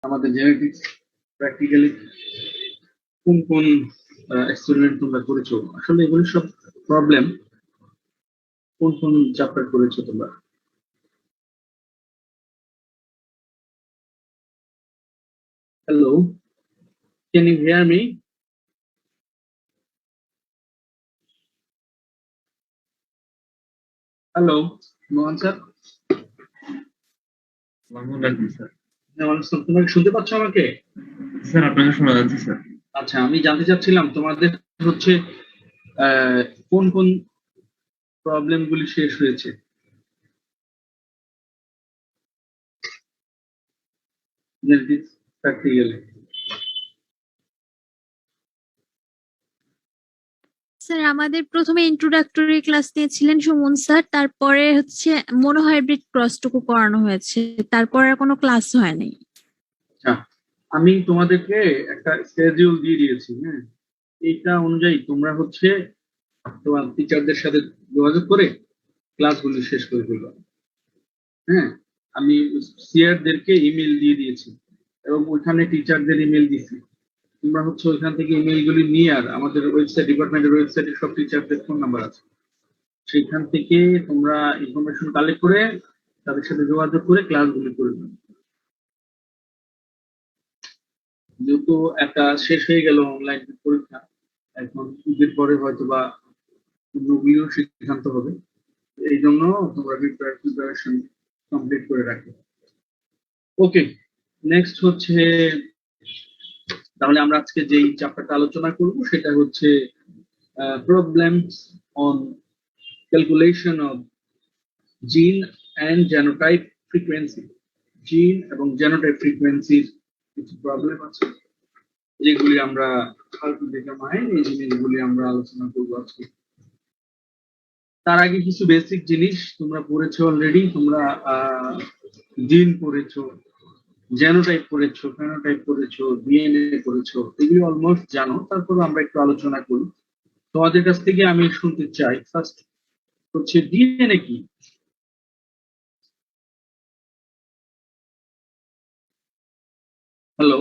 আমাদের genetics practically কোন কোন এক্সপেরিমেন্ট তোমরা করেছো, আসলে এগুলো সব প্রবলেম কোন কোন চ্যাপ্টার করেছো তোমরা? Hello, can you hear me? Hello Mohan sir, sir. তোমরা কি শুনতে পাচ্ছ আমাকে? স্যার আপনাকে শোনা যাচ্ছে স্যার। আচ্ছা, আমি জানতে চাচ্ছিলাম তোমাদের হচ্ছে কোন কোন প্রবলেম গুলি শেষ হয়েছে জেনেটিক্স প্র্যাকটিক্যালি। স্যার আমাদের প্রথমে ইন্ট্রোডাক্টরি ক্লাস নিয়েছিলেন সুমন স্যার, তারপরে হচ্ছে মনোহাইব্রিড ক্রসটুকু করানো হয়েছে, তারপর আর কোনো ক্লাস হয়নি। আচ্ছা, আমি তোমাদেরকে একটা স্কেডিউল দিয়ে দিয়েছি, হ্যাঁ, এইটা অনুযায়ী তোমরা হচ্ছে তোমার টিচারদের সাথে যোগাযোগ করে ক্লাসগুলি শেষ করে ফেলবে। হ্যাঁ, আমি সিআরদেরকে ইমেল দিয়ে দিয়েছি এবং ওইখানে টিচারদের ইমেল দিয়েছি। তোমরা হচ্ছে ওইখান থেকে ইমেলগুলি নিয়ে, আর আমাদের ওয়েবসাইট, ডিপার্টমেন্টের ওয়েবসাইটে সব টিচারদের ফোন নাম্বার আছে, সেখান থেকে তোমরা ইনফরমেশন কালেক্ট করে তাদের সাথে যোগাযোগ করে ক্লাসগুলি করবে। যেহেতু একটা শেষ হয়ে গেল অনলাইন পরীক্ষা, এখন ঈদের পরে হয়তো বা অন্যগুলিও সিদ্ধান্ত হবে, এই জন্য তোমরা প্রিপারেশন কমপ্লিট করে রাখো। ওকে, নেক্সট হচ্ছে, তাহলে আমরা আজকে যেই চ্যাপ্টারটা আলোচনা করব সেটা হচ্ছে প্রবলেমস অন ক্যালকুলেশন অফ জিন অ্যান্ড জেনোটাইপ ফ্রিকোয়েন্সি। জিন এবং জেনোটাইপ ফ্রিকোয়েন্সির কিছু প্রবলেম আছে যেগুলি আমরা এই জিনিসগুলি আমরা আলোচনা করবো আজকে। তার আগে কিছু বেসিক জিনিস তোমরা পড়েছো অলরেডি। তোমরা জিন পড়েছো, জেনোটাইপ পড়েছো, ফেনোটাইপ পড়েছো, ডিএনএ পড়েছো, এগুলি অলমোস্ট জানো। তারপর আমরা একটু আলোচনা করি। তোমাদের কাছ থেকে আমি শুনতে চাই ফার্স্ট হচ্ছে ডিএনএ কি? হ্যালো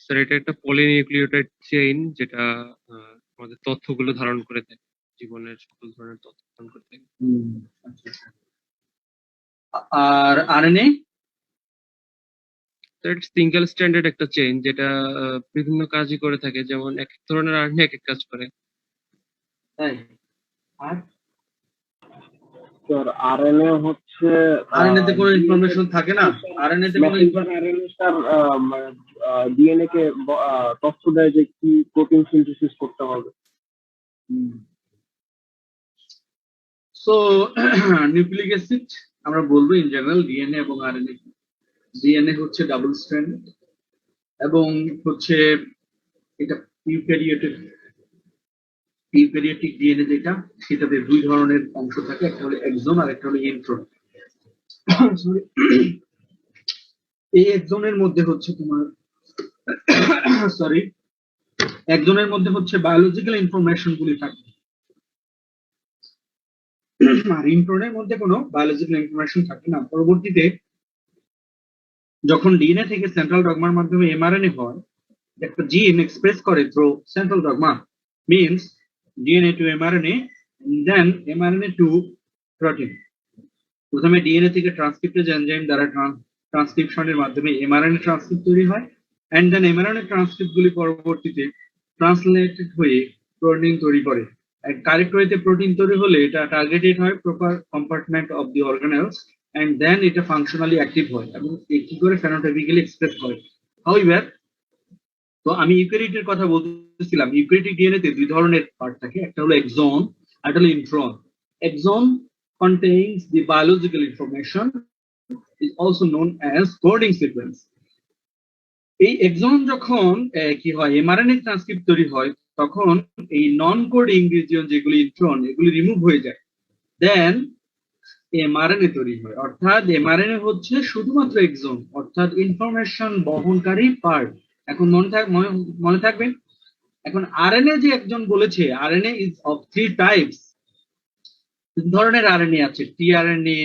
স্যার, এটা একটা পলিনিউক্লিওটাইড চেইন যেটা আমাদের তথ্যগুলো ধারণ করে থাকে, জীবনের সকল ধরনের তথ্য ধারণ করে থাকে। আচ্ছা। আর আরএনএ? স্যার, সিঙ্গেল স্ট্যান্ডার্ড একটা চেইন যেটা বিভিন্ন কাজই করে থাকে, যেমন এক এক ধরনের আরএনএ এক এক কাজ করে। তাই? আর স্যার আরএনএ হচ্ছে আরএনএ তে কোনো ইনফরমেশন থাকে না। আরএনএ তে কোনো আরএনএ স্যার ডিএনএ কে তথ্য দেয় যে কি প্রোটিন সিনথেসিস করতে হবে। সো নিউক্লিক অ্যাসিড আমরা বলবো ইন জেনারেল ডিএনএ এবং আরএনএ। ডিএনএ হচ্ছে ডাবল স্ট্র্যান্ড এবং হচ্ছে এটা ইউক্যারিওটিক ডিএনএ যেটা, সেটাতে দুই ধরনের অংশ থাকে, একটা হলো এক্সন আর একটা হলো ইন্ট্রন। এই এক্সনের মধ্যে হচ্ছে তোমার একজনের মধ্যে হচ্ছে বায়োলজিক্যাল ইনফরমেশন গুলি থাকে, আর ইন্ট্রনের মধ্যে কোনো বায়োলজিক্যাল ইনফরমেশন থাকে না। পরবর্তীতে যখন ডিএনএ থেকে সেন্ট্রাল ডগমার মাধ্যমে এমআরএনএ হয়, একটা জিন এক্সপ্রেস করে through central dogma, means DNA to mRNA, then mRNA to protein. প্রথমে ডিএনএ থেকে ট্রান্সক্রিপ্টেজ এনজাইম দ্বারা ট্রান্সক্রিপশনের মাধ্যমে এমআরএনএ ট্রান্সক্রিপ্ট তৈরি হয়, এন্ড দেন এমআরএনএ ট্রান্সক্রিপ্ট গুলি পরবর্তীতে ট্রান্সলেটেড হয়ে প্রোটিন তৈরি করে। কারেক্ট ওয়েতে প্রোটিন তৈরি হলে এটা টার্গেটেড হয় proper compartment of the organelles, and then এটা ফাংশনালি অ্যাক্টিভ হয় এবং কি করে ফেনোটাইপিক্যালি এক্সপ্রেস হয়। হাউএভার, তো আমি ইউক্যারিওটের কথা বলতেছিলাম, ইউক্যারিওটিক ডিএনএ তে দুই ধরনের পার্ট থাকে, একটা হলো এক্সন আর একটা হলো intron. Exon contains the biological information, is also known as coding sequence. এই এক্সন যখন কি হয় এমআরএনএ ট্রান্সক্রিপ্ট তৈরি হয়, তখন এই নন কোডিং রিজিয়ন যেগুলি ইন্ট্রন, এগুলি রিমুভ হয়ে যায়, দেন এমআরএনএ তৈরি হয়। অর্থাৎ এমআরএনএ হচ্ছে শুধুমাত্র এক্সন, অর্থাৎ ইনফরমেশন বহনকারী পার্ট। এখন মনে থাকবে। এখন আরএনএ যে একজন বলেছে, আরএনএ ইজ অফ 3 টাইপস। তিন ধরনের আরএনএ আছে, টিআরএনএ,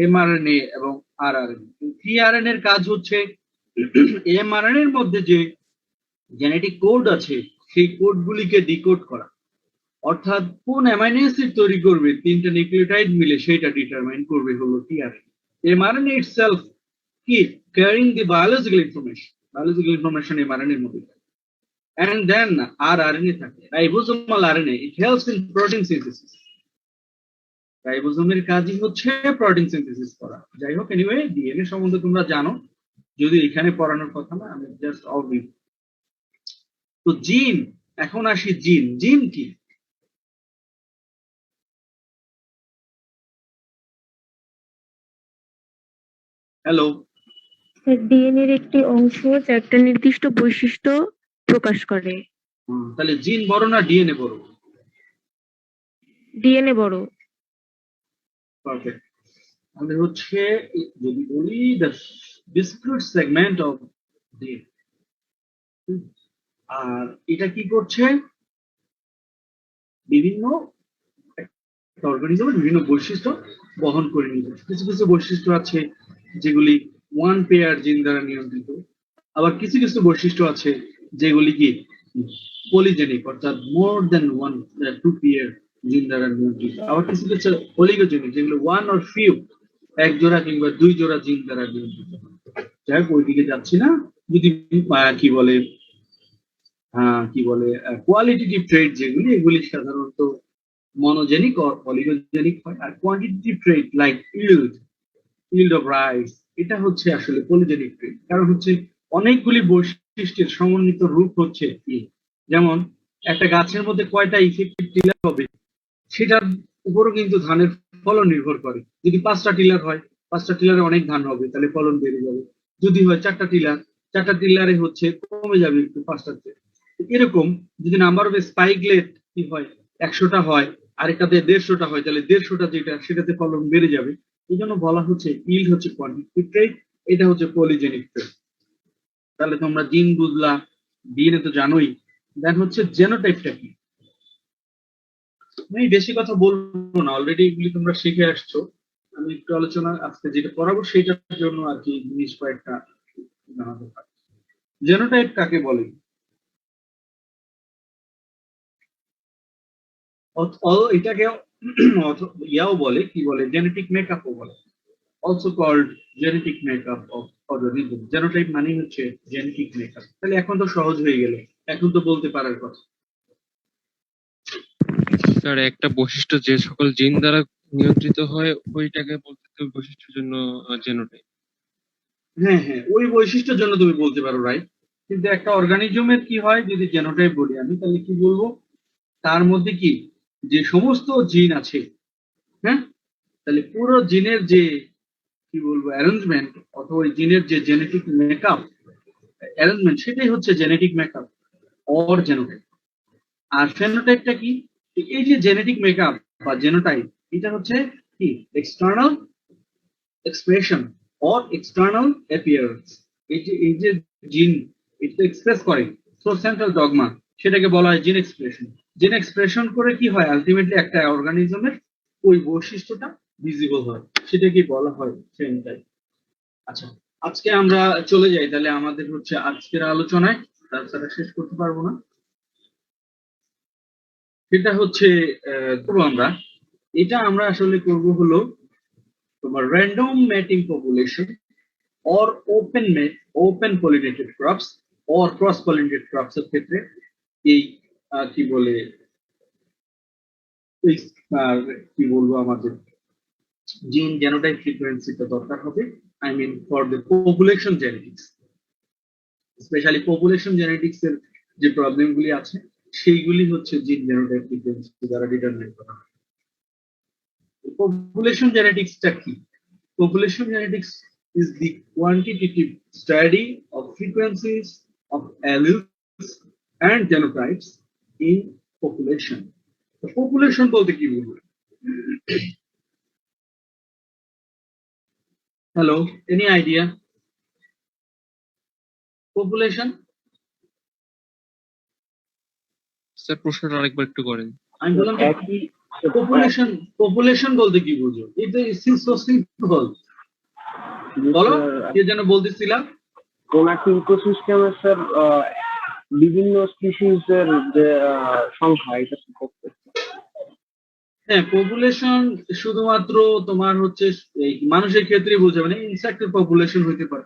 এমআরএনএ এবং আরআরএনএ। টিআরএনএ এর কাজ হচ্ছে এমআরএনএ এর মধ্যে যে জেনেটিক কোড আছে সেই কোডগুলিকে ডিকোড করা, অর্থাৎ কোন অ্যামাইনো অ্যাসিড তৈরি করবে তিনটা নিউক্লিওটাইড মিলে সেটা ডিটারমাইন করবে হলো টিআরএনএ। এমআরএনএ ইটসেলফ কি ক্যারিং দি বায়োলজিক্যাল ইনফরমেশন এমআরএনএ এর মধ্যে। And then rRNA থাকে, ribosomal RNA, it helps in protein synthesis. রাইবোজোমের কাজই হচ্ছে প্রোটিন সিনথেসিস করা। যাই হোক, এনিওয়ে ডিএনএ সম্বন্ধে তোমরা জানো, যদি এখানে পড়ানোর কথা না, আমি জাস্ট অবভিউ। তো জিন, এখন আসি জিন। জিন কি? হ্যালো, ডিএনএ এর একটি অংশ যা একটা নির্দিষ্ট বৈশিষ্ট্য প্রকাশ করে। তাহলে জিন বড় না ডিএনএ বড়? ডিএনএ বড়। পারফেক্ট। আমাদের হচ্ছে যদি বলি the discrete segment of DNA, আর এটা কি করছে, বিভিন্ন অর্গানিজমের বিভিন্ন বৈশিষ্ট্য বহন করে নিয়ে যাচ্ছে। কিছু কিছু বৈশিষ্ট্য আছে যেগুলি ওয়ান পেয়ার জিন দ্বারা নিয়ন্ত্রিত, আবার কিছু কিছু বৈশিষ্ট্য আছে যেগুলি কি পলিজেনিক, অর্থাৎ মোর দেন ওয়ান টু পেয়ার জিন দ্বারা নিয়ন্ত্রিত। আবার কিছু কিছু অলিগোজেনিক, যেগুলো ওয়ান অর ফিউ, এক জোড়া কিংবা দুই জোড়া জিন দ্বারা নিয়ন্ত্রিত। যাই হোক, ওইদিকে যাচ্ছি না। যদি কি বলে কোয়ালিটেটিভ ট্রেড যেগুলি, এগুলি সাধারণত মনোজেনিক ও অলিগোজেনিক হয়। আর quantitative trait like yield of rice, এটা হচ্ছে আসলে পলিজেনিক ট্রেড। কারণ হচ্ছে অনেকগুলি বৈশিষ্ট্যের সমন্বিত রূপ হচ্ছে কি, যেমন একটা গাছের মধ্যে কয়টা ইফেক্টিভ টিলার হবে সেটার উপরও কিন্তু ধানের ফলন নির্ভর করে। যদি 5টা টিলার হয়, 5টা টিলারে অনেক ধান হবে, তাহলে ফলন বেড়ে যাবে। যদি হয় 4টা টিলার, 4টা টিলারে হচ্ছে কমে যাবে একটু 5টাতে। এরকম যদি নাম্বার অফ স্পাইকলেট কি হয় 100টা হয়, আরেকটাতে 150টা হয়, তাহলে 150টা যেটা সেটাতে ফলন বেড়ে যাবে। এই জন্য বলা হচ্ছে ইল্ড হচ্ছে কোয়ান্টিটেটিভ ট্রেড, এটা হচ্ছে পলিজেনিক ট্রেড। তাহলে তোমরা জিন বুঝলা, ডিএনএ তো জানোই। দেন হচ্ছে জেনোটাইপটা কি। আমি বেশি কথা বলবো না, অলরেডি এগুলি তোমরা শিখে আসছো। আমি একটু আলোচনা আজকে যেটা পড়াবো সেটার জন্য আর কি জিনিস কয়েকটা জানাতে পারি। জেনোটাইপ কাকে বলে? এটাকে ইয়াও বলে, কি বলে, জেনেটিক মেকআপও বলে, also called genetic makeup of organism. Genotype মানে হচ্ছে জেনেটিক মেকআপ। তাহলে এখন তো সহজ হয়ে গেল, এখন তো বলতে পারার কথা। স্যার, একটা বৈশিষ্ট্য যে সকল জিন দ্বারা নিয়ন্ত্রিত হয় ওইটাকে বলতে ওই বৈশিষ্ট্যের জন্য জেনোটাইপ। হ্যাঁ হ্যাঁ, ওই বৈশিষ্ট্যের জন্য তুমি বলতে পারো, রাইট। কিন্তু একটা অর্গানিজমের কি হয়, যদি জেনোটাইপ বলি আমি, তাহলে কি বলবো, তার মধ্যে কি যে সমস্ত জিন আছে, হ্যাঁ, তাহলে পুরো জিনের যে কি বলবো অ্যারেঞ্জমেন্ট, অথবা ওই জিনের যে জেনেটিক মেকআপ অ্যারেঞ্জমেন্ট, সেটাই হচ্ছে জেনেটিক মেকআপ অর জেনোটাইপ। আর ফেনোটাইপটা কি, এই যে জেনেটিক মেকআপ বা জেনোটাইপ, এটা হচ্ছে কি external expression or external appearance. এই যে জিন এটা এক্সপ্রেস করে থ্রু সেন্ট্রাল ডগমা, সেটাকে বলা হয় জিন এক্সপ্রেশন। জিন এক্সপ্রেশন করে কি হয়, আলটিমেটলি একটা অর্গানিজমের ওই বৈশিষ্ট্যটা ভিজিবল হয়, সেটাকে বলা হয় ফেনোটাইপ। আচ্ছা, আজকে আমরা চলে যাই তাহলে আমাদের হচ্ছে আজকের আলোচনায়, তাছাড়া শেষ করতে পারবো না। সেটা হচ্ছে করবো আমরা, এটা আমরা আসলে করব হলো তোমার random matting population or open pollinated crops or cross pollinated crops এর ক্ষেত্রে এই কি বলে এই কি বলবো আমাদের জিন জেনোটাইপ ফ্রিকোয়েন্সিটা দরকার হবে। I mean for the population genetics, specially population genetics এর যে প্রবলেম গুলি আছে সেইগুলি হচ্ছে জিন জেনোটাইপ ফ্রিকোয়েন্সি দ্বারা ডিটারমাইন করা হয়। পপুলেশন জেনেটিক্সটা কি? Population genetics is the quantitative study of frequencies of alleles and genotypes in population. The population বলতে কি বলবো? Hello, any idea? Population? Sir, প্রশ্নটা আরেকবার একটু করেন। আমি বললাম একই population বলতে কি বুঝো? It is so simple. বলো, কে যেন বলতেছিলাম? কোন একটা ইকোসিস্টেমে স্যার বিভিন্ন স্পিসিস এর যে সংখ্যা এটা করতে। হ্যাঁ, পপুলেশন শুধুমাত্র তোমার হচ্ছে এই মানুষের ক্ষেত্রে বোঝা, মানে ইনসেক্টের পপুলেশন হইতে পারে,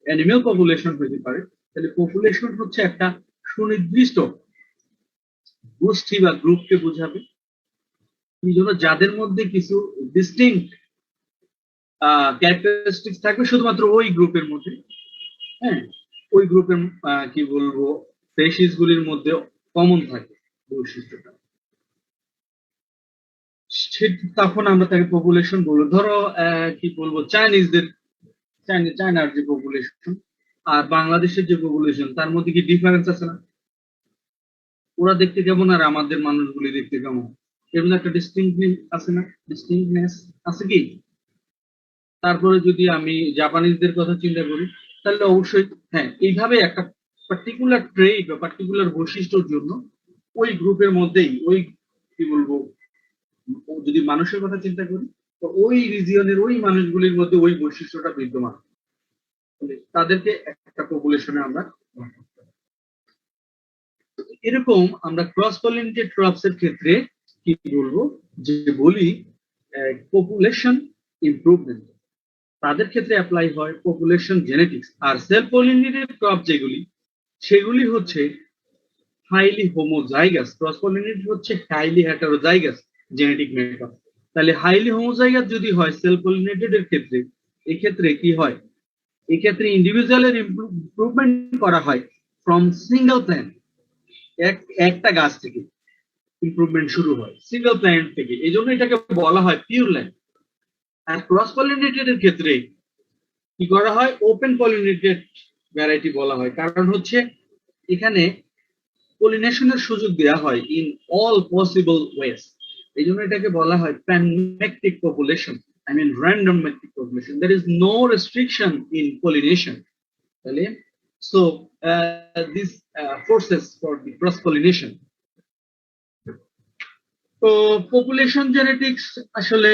অ্যানিমেল পপুলেশন হইতে পারে। তাহলে পপুলেশন হচ্ছে একটা সুনির্দিষ্ট গোষ্ঠী বা গ্রুপকে বোঝাবে, এই জন্য যাদের মধ্যে কিছু ডিস্টিংক্ট ক্যারেক্টারিস্টিক্স থাকবে শুধুমাত্র ওই গ্রুপের মধ্যে। হ্যাঁ, ওই গ্রুপের কি বলবো স্পেসিস গুলির মধ্যে কমন থাকে বৈশিষ্ট্যটা, তখন আমরা তাকে পপুলেশন বলবো। ধরো কি বলবো, চায়নার যে পপুলেশন আর বাংলাদেশের যে পপুলেশন, তার মধ্যে কি ডিফারেন্স আছে না? ওরা দেখতে কেমন আর আমাদের মানুষগুলি দেখতে কেমন, এর মধ্যে একটা ডিস্টিংক্টনেস আছে না? ডিস্টিংক্টনেস আছে কি? তারপরে যদি আমি জাপানিজদের কথা চিন্তা করি, তাহলে অবশ্যই হ্যাঁ, এইভাবে একটা পার্টিকুলার ট্রেড বা পার্টিকুলার বৈশিষ্ট্যের জন্য ওই গ্রুপের মধ্যেই ওই কি বলবো, যদি মানুষের কথা চিন্তা করি, তো ওই রিজিয়নের ওই মানুষগুলির মধ্যে ওই বৈশিষ্ট্যটা বিদ্যমান, তাদেরকে একটা পপুলেশনে আমরা। এরকম আমরা ক্রস পলিনেটেড ক্রপস এর ক্ষেত্রে কি বলবো, যে বলি পপুলেশন ইমপ্রুভমেন্ট, তাদের ক্ষেত্রে অ্যাপ্লাই হয় পপুলেশন জেনেটিক্স। আর সেলফ পলিনেটেড ক্রপ যেগুলি, সেগুলি হচ্ছে হাইলি হোমোজাইগাস। ক্রস পলিনেটেড হচ্ছে হাইলি হেটারোজাইগাস জেনেটিক মেকআপ। তাহলে হাইলি হোমোজাইগাস যদি হয় সেলফ পলিনেটেড এর ক্ষেত্রে, এক্ষেত্রে কি হয়, এক্ষেত্রে ইন্ডিভিজুয়ালের ইমপ্রুভমেন্ট করা হয় ফ্রম সিঙ্গেল প্ল্যান্ট, একটা গাছ থেকে ইমপ্রুভমেন্ট শুরু হয় সিঙ্গেল প্ল্যান্ট থেকে, এই জন্য এটাকে বলা হয় পিওর ল্যান্ড। আর ক্রস পলিনেটেড এর ক্ষেত্রে কি করা হয়, ওপেন পলিনেটেড ভ্যারাইটি বলা হয়, কারণ হচ্ছে এখানে পলিনেশনের সুযোগ দেওয়া হয় ইন অল পসিবল ওয়েস, এই জন্য এটাকে বলা হয় প্যানমেক্টিক population, I mean random metric population. There is no restriction in pollination. So this forces for the cross pollination. তো পপুলেশন জেনেটিক্স আসলে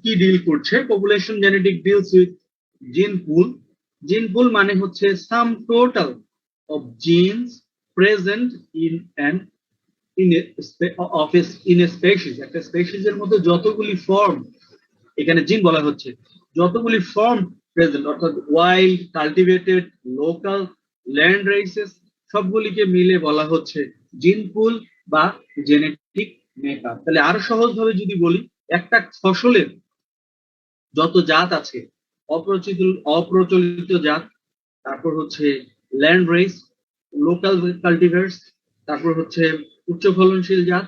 কি ডিল করছে? পপুলেশন জেনেটিক ডিলস উইথ জিন পুল। জিন পুল মানে হচ্ছে sum total of genes present in an in a species. একটা species এর মধ্যে যতগুলি ফর্ম, এখানে জিন বলা হচ্ছে, যতগুলি ফর্ম প্রেজেন্ট, অর্থাৎ wild, cultivated, local, land races, সবগুলিকে মিলে বলা হচ্ছে জিন পুল বা জেনেটিক মেকআপ। তাহলে আরো সহজ ভাবে যদি বলি, একটা ফসলের যত জাত আছে, অপ্রচলিত জাত, তারপর হচ্ছে ল্যান্ড রেস, লোকাল কাল্টিভার্স, তারপর হচ্ছে উচ্চ ফলনশীল জাত,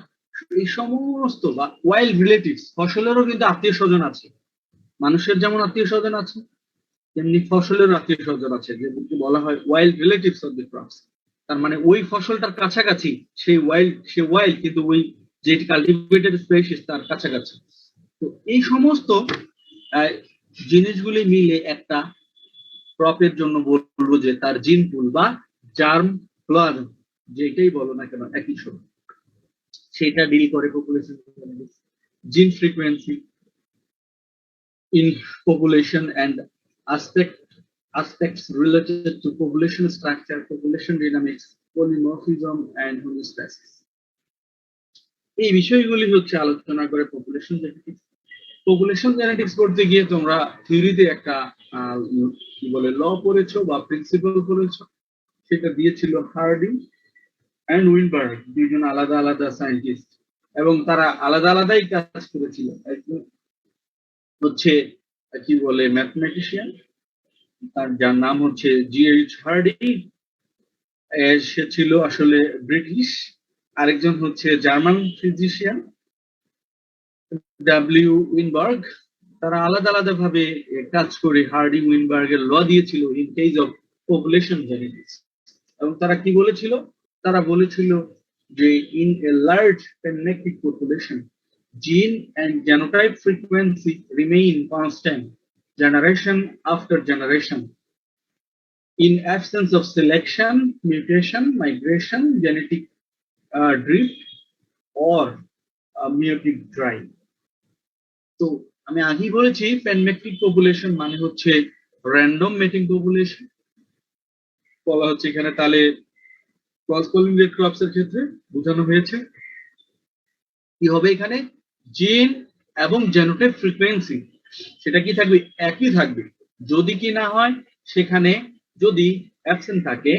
এই সমস্ত বা ওয়াইল্ড রিলেটিভস, ফসলেরও কিন্তু আত্মীয় স্বজন আছে। মানুষের যেমন আত্মীয় স্বজন আছে, তেমনি ফসলের আত্মীয় স্বজন আছে, যেগুলোকে বলা হয় wild relatives of the crops. তার মানে ওই ফসলটার কাছাকাছি, সেই ওয়াইল্ড কিন্তু ওই যে কাল্টিভেটেড স্পেসিস তার কাছাকাছি। তো এই সমস্ত জিনিসগুলি মিলে একটা ক্রপের জন্য বলবো যে তার জিন পুল বা জার্ম প্লাজম, যেটাই বলো না কেন একই সময়, সেটা ডিল করে পপুলেশন জিন frequency in population and aspects related to population structure, population dynamics, polymorphism and homeostasis. এই বিষয়গুলি হচ্ছে আলোচনা করে পপুলেশন জেনেটিক্স। পপুলেশন জেনেটিক্স করতে গিয়ে তোমরা থিওরিতে একটা কি বলে ল পড়েছো বা প্রিন্সিপাল পড়েছো, সেটা দিয়েছিল হার্ডিং এন্ড উইনবার্গ, দুইজন আলাদা আলাদা সায়েন্টিস্ট, এবং তারা আলাদা আলাদাই কাজ করেছিল। একজন হচ্ছে কি বলে ম্যাথমেটিশিয়ান, তার যার নাম হচ্ছে জিএইচ হার্ডি, সে ছিল আসলে ব্রিটিশ। আরেকজন হচ্ছে জার্মান ফিজিশিয়ান ডাব্লিউ উইনবার্গ। তারা আলাদা আলাদা ভাবে কাজ করে হার্ডি উইনবার্গের ল দিয়েছিল in case of population genetics. এবং তারা কি বলেছিল, তারা বলেছিল যে in a large panmictic population, gene and genotype frequency remain constant generation after generation. In absence of selection, mutation, migration, genetic drift, or meiotic drive. So আমি আগেই বলেছি প্যানমেট্রিক পপুলেশন মানে হচ্ছে র্যান্ডম মেটিং পপুলেশন। বলা হচ্ছে এখানে তাহলে ক্রস পলিনেটেড ক্রপস এর ক্ষেত্রে বোঝানো হয়েছে কি হবে এখানে জিন এবং জেনোটাইপ ফ্রিকোয়েন্সি সেটা কি থাকবে, একই থাকবে। যদি কি না হয় সেখানে যদি অ্যাবসেন্ট থাকে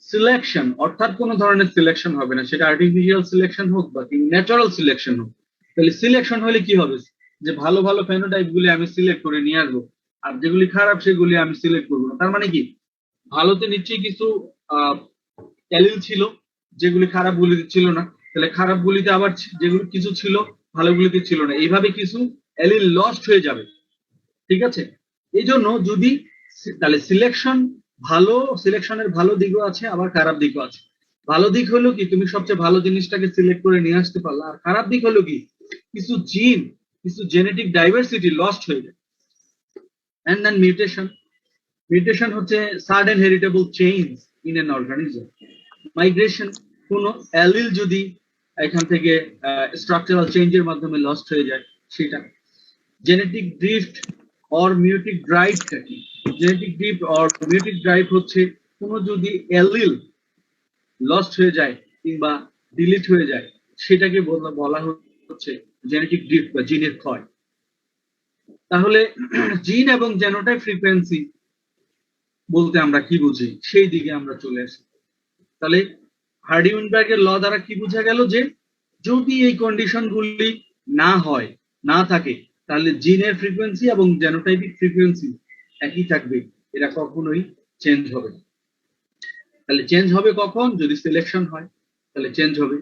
সিলেকশন, অর্থাৎ কোন ধরনের সিলেকশন হবে না, সেটা আর্টিফিশিয়াল সিলেকশন হোক বা ন্যাচারাল সিলেকশন হোক। তাহলে সিলেকশন হলে কি হবে, যে ভালো ভালো ফেনোটাইপ গুলি আমি সিলেক্ট করে নিয়ে আসবো, আর যেগুলি খারাপ সেগুলি আমি সিলেক্ট করবো না। তার মানে কি ভালোতে নিশ্চয়ই কিছু অ্যালিল ছিল যেগুলি খারাপ গুলিতে ছিল না, তাহলে খারাপ গুলিতে আবার যেগুলো কিছু ছিল ভালো গুলিতে ছিল না, এইভাবে কিছু অ্যালিল লস্ট হয়ে যাবে। ঠিক আছে, এই জন্য যদি তাহলে সিলেকশন ভালো, সিলেকশনের ভালো দিকও আছে আবার খারাপ দিকও আছে। ভালো দিক হলো কি তুমি সবচেয়ে ভালো জিনিসটাকে সিলেক্ট করে নিয়ে আসতে পারলা, আর খারাপ দিক হলো কি কিছু জিন, কিছু জেনেটিক ডাইভার্সিটি লস্ট হয়ে যায়। এন্ড দেন মিউটেশন, মিউটেশন হচ্ছে sudden heritable change in an organism. Migration, কোন অ্যালিল যদি এখান থেকে স্ট্রাকচারাল চেঞ্জের মাধ্যমে লস্ট হয়ে যায় সেটা। জেনেটিক ড্রিফট অর মিউটিক ড্রাইভ কি, জেনেটিক ড্রিফট অর মিউটিক ড্রাইভ হচ্ছে কোন যদি অ্যালিল লস্ট হয়ে যায় কিংবা ডিলিট হয়ে যায় সেটাকে বলা হচ্ছে জেনেটিক ড্রিফট বা জিনের ক্ষয়। তাহলে জিন এবং জেনোটাইপ ফ্রিকোয়েন্সি বলতে আমরা কি বুঝি সেই দিকে আমরা চলে আসি। তাহলে হার্ডি-উইনবার্গের ল দ্বারা কি বোঝা গেল, যে যদি এই কন্ডিশন গুলি না হয়, না থাকে, তাহলে জিনের ফ্রিকোয়েন্সি এবং জেনোটাইপিক ফ্রিকোয়েন্সি একই থাকবে, এরা কখনোই চেঞ্জ হবে না। তাহলে চেঞ্জ হবে কখন, যদি সিলেকশন হয় তাহলে চেঞ্জ হবে,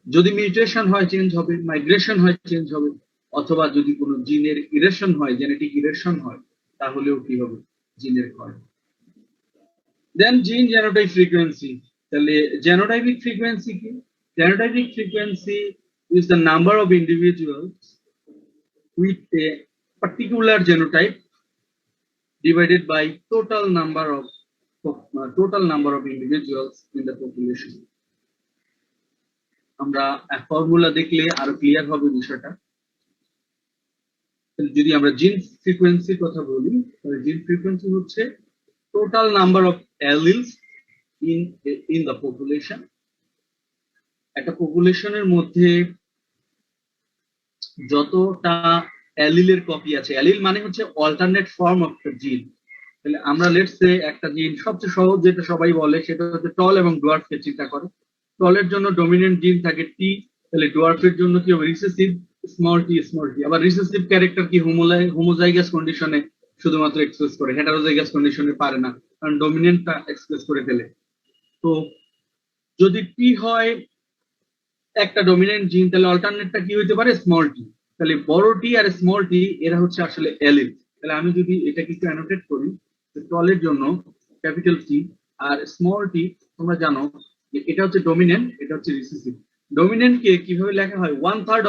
যদি মিউটেশন হয় চেঞ্জ হবে, মাইগ্রেশন হয় চেঞ্জ হবে, অথবা যদি কোনো জিনের ইরেশন হয়, জেনেটিক ইরেশন হয়, তাহলেও কি হবে, জিনের ক্ষয়। দেন জিন জেনোটাইপ ফ্রিকোয়েন্সি, তাহলে জেনোটাইপিক ফ্রিকোয়েন্সি কি, genotypic frequency is the number of individuals with a particular genotype divided by total number of individuals in the population. আমরা ফর্মুলা দেখলে আরো ক্লিয়ার হবে বিষয়টা। যদি আমরা জিন ফ্রিকোয়েন্সির কথা বলি, তাহলে জিন ফ্রিকোয়েন্সি হচ্ছে total number of alleles in the population. একটা পপুলেশনের মধ্যে যতটা অ্যালিলের কপি আছে, অ্যালিল মানে হচ্ছে অল্টারনেট ফর্ম অফ দ্য জিন। তাহলে আমরা লেটস সে একটা জিন, সবচেয়ে সহজ যেটা সবাই বলে সেটা হচ্ছে টল এবং ডোয়ার্ফকে চিন্তা করে। টলের জন্য ডমিনেন্ট জিন থাকে টি, তাহলে ডোয়ার্ফের জন্য কি হবে রিসেসিভ স্মল টি। আবার রিসেসিভ ক্যারেক্টার কি হোমোজাইগাস কন্ডিশনে শুধুমাত্র এক্সপ্রেস করে, হেটারোজাইগাস কন্ডিশনে পারে না, কারণ ডমিনেন্টটা এক্সপ্রেস করে ফেলে। তো যদি টি হয় একটা ডমিনেন্ট জিন, তাহলে অল্টারনেটটা কি হইতে পারে, স্মল টি। তাহলে বড় টি আর স্মল টি এরা হচ্ছে আসলে অ্যালিল। তাহলে আমি যদি এটা কিছু অ্যানোটেট করি, টলের জন্য ক্যাপিটাল টি আর স্মল টি, তোমরা জানো যে এটা হচ্ছে ডমিনেন্ট, এটা হচ্ছে রিসেসিভ। ডমিনেন্ট কে কিভাবে লেখা হয়, 1/3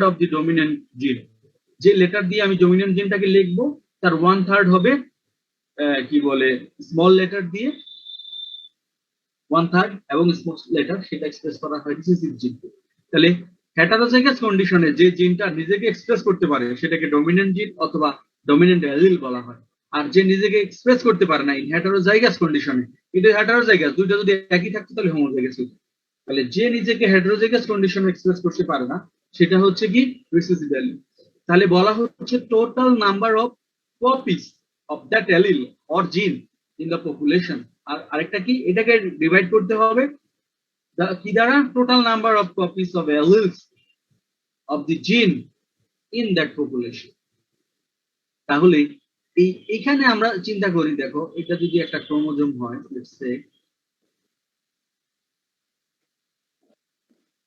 অফ দি ডমিনেন্ট জিন। যে লেটার দিয়ে আমি ডমিনেন্ট জিনটাকে লিখবো তার 1/3 হবে কি বলে স্মল লেটার দিয়ে 1/3, এবং স্মল লেটার সেটা এক্সপ্রেস করা হয় রিসেসিভ জিন। তাহলে হেটারোজাইগাস কন্ডিশনে যে জিনটা নিজেকে এক্সপ্রেস করতে পারে সেটাকে ডমিনেন্ট জিন অথবা ডমিনেন্ট অ্যালিল বলা হয়। আর যে নিজেকে এক্সপ্রেস করতে পারে না হেটারোজাইগাস কন্ডিশনে, এটা হেটারোজাইগাস, দুইটা যদি একই থাকতো তাহলে হোমোজাইগাস হতো। তাহলে যে নিজেকে হেটারোজাইগাস কন্ডিশনে এক্সপ্রেস করতে পারে না সেটা হচ্ছে কি রিসেসিভ অ্যালিল। তাহলে বলা হচ্ছে total number of copies of that allele or gene in the population. আর আরেকটা কি, এটাকে ডিভাইড করতে হবে কি দ্বারা, total number of copies of alleles of the gene in that population. তাহলে এইখানে আমরা চিন্তা করি, দেখো এটা যদি একটা ক্রোমোজোম হয়, লেটস সে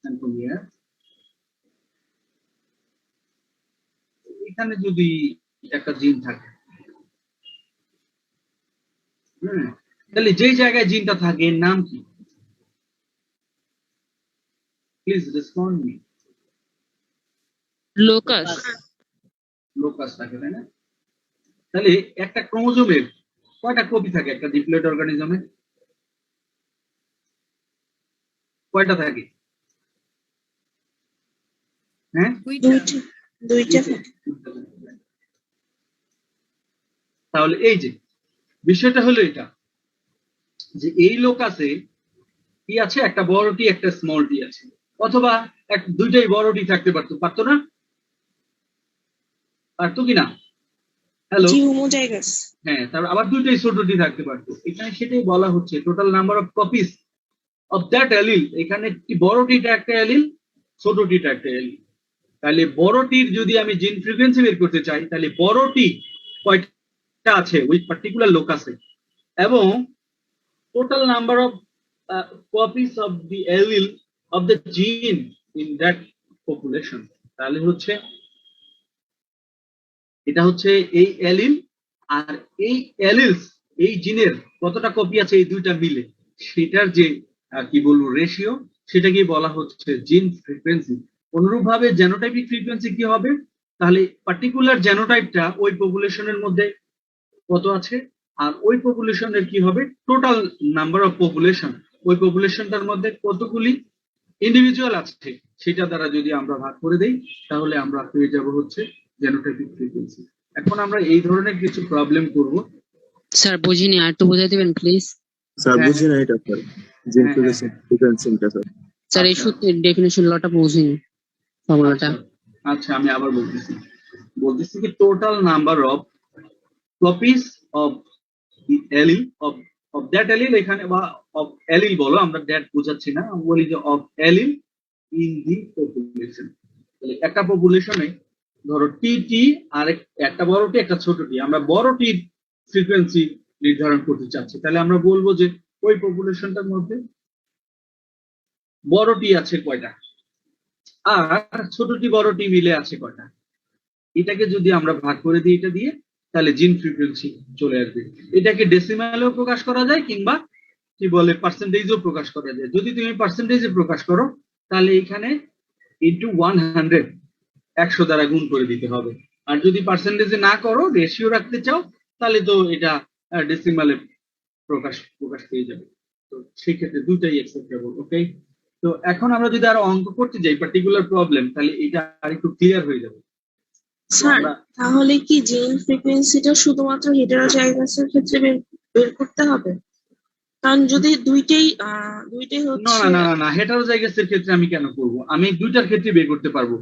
সেন্ট্রোমিয়ার, এখানে যদি একটা জিন থাকে, তাহলে যে জায়গায় জিনটা থাকে এর নাম কি, please respond me. Locus. Locus থাকে, তাই না? তাহলে একটা ক্রোমোজোমের কয়টা কপি থাকে একটা ডিপ্লয়েড অর্গানিজমে, কয়টা থাকে? হ্যাঁ, দুইটা থাকে। তাহলে এই যে বিষয়টা হলো এটা, যে এই লোক আছে, কি আছে, একটা বড় টি একটা স্মল টি আছে, অথবা দুইটাই বড় টি থাকতে পারতো না? পারতো কিনা? হ্যালো, জি, হোমোজাইগাস। হ্যাঁ, তারপর আবার দুইটাই ছোট টি থাকতে পারতো। এখানে সেটাই বলা হচ্ছে total number of copies of that allele. এখানে বড় টিটা একটা অ্যালিল, ছোট টিটা একটা অ্যালিল। তাহলে বড় টির যদি আমি জিন ফ্রিকোয়েন্সি বের করতে চাই, তাহলে বড় টি কয়টা আছে ওই পার্টিকুলার লোক আছে, এবং total number of copies of the allele of the gene in that population. তাহলে হচ্ছে এটা হচ্ছে এই অ্যালিল আর এই অ্যালিলস, এই জিনের কতটা কপি আছে এই দুইটা মিলে, সেটার যে কি বলবো রেশিও, সেটাকে বলা হচ্ছে জিন ফ্রিকোয়েন্সি। অনুরূপভাবে জেনোটাইপিক ফ্রিকোয়েন্সি কি হবে, তাহলে পার্টিকুলার জেনোটাইপটা ওই পপুলেশনের মধ্যে কত আছে, আর ওই পপুলেশনের কি হবে টোটাল নাম্বার অফ পপুলেশন, ওই পপুলেশনটার মধ্যে কতগুলি ইন্ডিভিজুয়াল আছে সেটা দ্বারা যদি আমরা ভাগ করে দেই, তাহলে আমরা পেয়ে যাব হচ্ছে জেনোটাইপিক ফ্রিকোয়েন্সি। এখন আমরা এই ধরনের কিছু প্রবলেম করব। স্যার বুঝিনি, আর একটু বুঝিয়ে দিবেন প্লিজ। স্যার হ্যাঁ, বুঝি না এটা স্যার, জিন ফ্রিকোয়েন্সিটা স্যার। স্যার এই আচ্ছা। সূত্রের ডেফিনেশন লটা বুঝিনি, ফর্মুলাটা। আচ্ছা, আমি আবার বলতেছি কি total number of copies of the allele of that allele, এখানে বা of allele বলো, আমরা that বোঝাচ্ছি না, আমরা বলি যে of allele in the population। তাহলে একটা পপুলেশনে ধরো টি আর একটা বড় টি একটা ছোট টি, আমরা বড় টির ফ্রিকোয়েন্সি নির্ধারণ করতে চাচ্ছি, তাহলে আমরা বলবো যে ওই পপুলেশনটার মধ্যে বড় টি আছে কয়টা আর ছোট টি বড় টি মিলে আছে কয়টা। এটাকে যদি আমরা ভাগ করে দিই এটা দিয়ে, তাহলে জিন ফ্রিকোয়েন্সি চলে আসবে। এটাকে ডেসিমালেও প্রকাশ করা যায়, কিংবা কি বলে পার্সেন্টেজও প্রকাশ করা যায়। যদি তুমি পার্সেন্টেজে প্রকাশ করো, তাহলে এখানে ইন্টু 100 100 দ্বারা গুণ করে দিতে হবে। আর যদি পার্সেন্টেজে না করো, রেশিও রাখতে চাও, তাহলে তো এটা ডেসিমালে প্রকাশ পেয়ে যাবে। তো সেই ক্ষেত্রে দুইটাই অ্যাকসেপ্টেবল। ওকে, তো এখন আমরা যদি আরো অঙ্ক করতে যাই পার্টিকুলার প্রবলেম, তাহলে এটা আর একটু ক্লিয়ার হয়ে যাবে। স্যার, তাহলে কি জিন ফ্রিকোয়েন্সিটা শুধুমাত্র হেটেরোজাইগাসের ক্ষেত্রে বের করতে হবে? কারণ যদি দুইটাই না হচ্ছে। না না না, হেটারোজাইগাসের ক্ষেত্রে আমি কেন করব? আমি দুইটার ক্ষেত্রে বের করতে পারবো।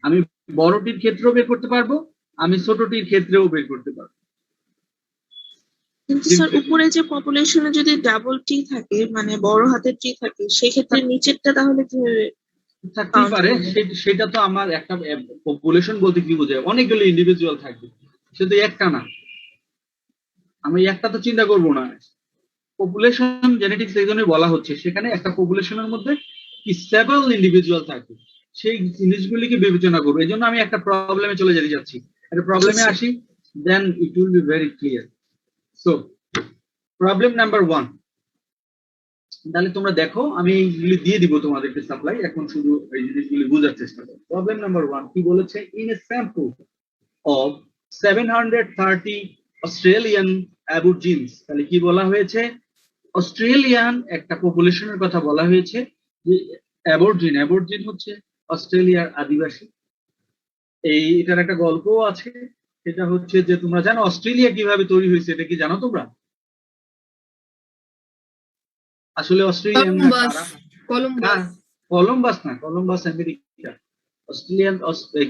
আমি বড়টির ক্ষেত্রেও বের করতে পারবো, আমি ছোটটির ক্ষেত্রেও বের করতে পারবো। কিন্তু স্যার, উপরে যে পপুলেশনে যদি ডাবল টি থাকে, মানে বড় হাতের টি থাকে, সেক্ষেত্রে নিচেরটা তাহলে কিভাবে? থাকতেই পারে, সেটা তো আমার একটা পপুলেশন বলতে কি বোঝায়, অনেকগুলো ইন্ডিভিজুয়াল থাকবে, শুধু একটা না। আমি একটা তো চিন্তা করবো না। পপুলেশন জেনেটিক্স এই জন্যই বলা হচ্ছে, সেখানে একটা পপুলেশনের মধ্যে কি সেভারাল ইন্ডিভিজুয়াল থাকবে, সেই জিনিসগুলিকে বিবেচনা করবো। এই জন্য আমি একটা প্রবলেমে চলে যেতে যাচ্ছি, একটা প্রবলেমে আসি, then it will be very clear. So problem number 1, তাহলে তোমরা দেখো আমি এইগুলি দিয়ে দিব তোমাদেরকে সাপ্লাই, এখন শুধু এই জিনিসগুলি বোঝার চেষ্টা করো। প্রবলেম নাম্বার 1 কি বলেছে, in a sample of 730 Australian aborigines. তাহলে কি বলা হয়েছে, অস্ট্রেলিয়ান একটা পপুলেশনের কথা বলা হয়েছে, যে অ্যাবরজিন হচ্ছে অস্ট্রেলিয়ার আদিবাসী। এটার একটা গল্পও আছে, সেটা হচ্ছে যে তোমরা জানো অস্ট্রেলিয়া কিভাবে তৈরি হয়েছে, এটা কি জানো তোমরা? আসলে অস্ট্রেলিয়ান কলম্বাস না, কলম্বাস আমেরিকা।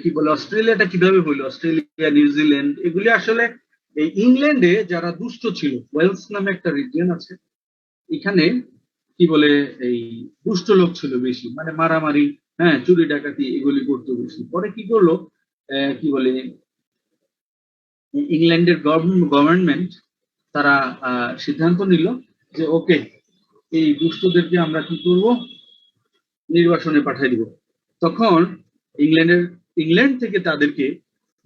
কি বলে অস্ট্রেলিয়াটা কিভাবে হইলো, অস্ট্রেলিয়া নিউজিল্যান্ড এগুলি আসলে এই ইংল্যান্ডে যারা দুষ্ট ছিল, ওয়েলস নামে একটা রিজিয়ন আছে, এখানে কি বলে এই দুষ্ট লোক ছিল বেশি, মানে মারামারি, হ্যাঁ, চুরি ডাকাতি এগুলি করতো বেশি। পরে কি করলো, কি বলে ইংল্যান্ডের গভর্নমেন্ট তারা সিদ্ধান্ত নিল যে ওকে, এই দুষ্টদেরকে আমরা কি করব, নির্বাসনে পাঠিয়ে দিব। তখন ইংল্যান্ড থেকে তাদেরকে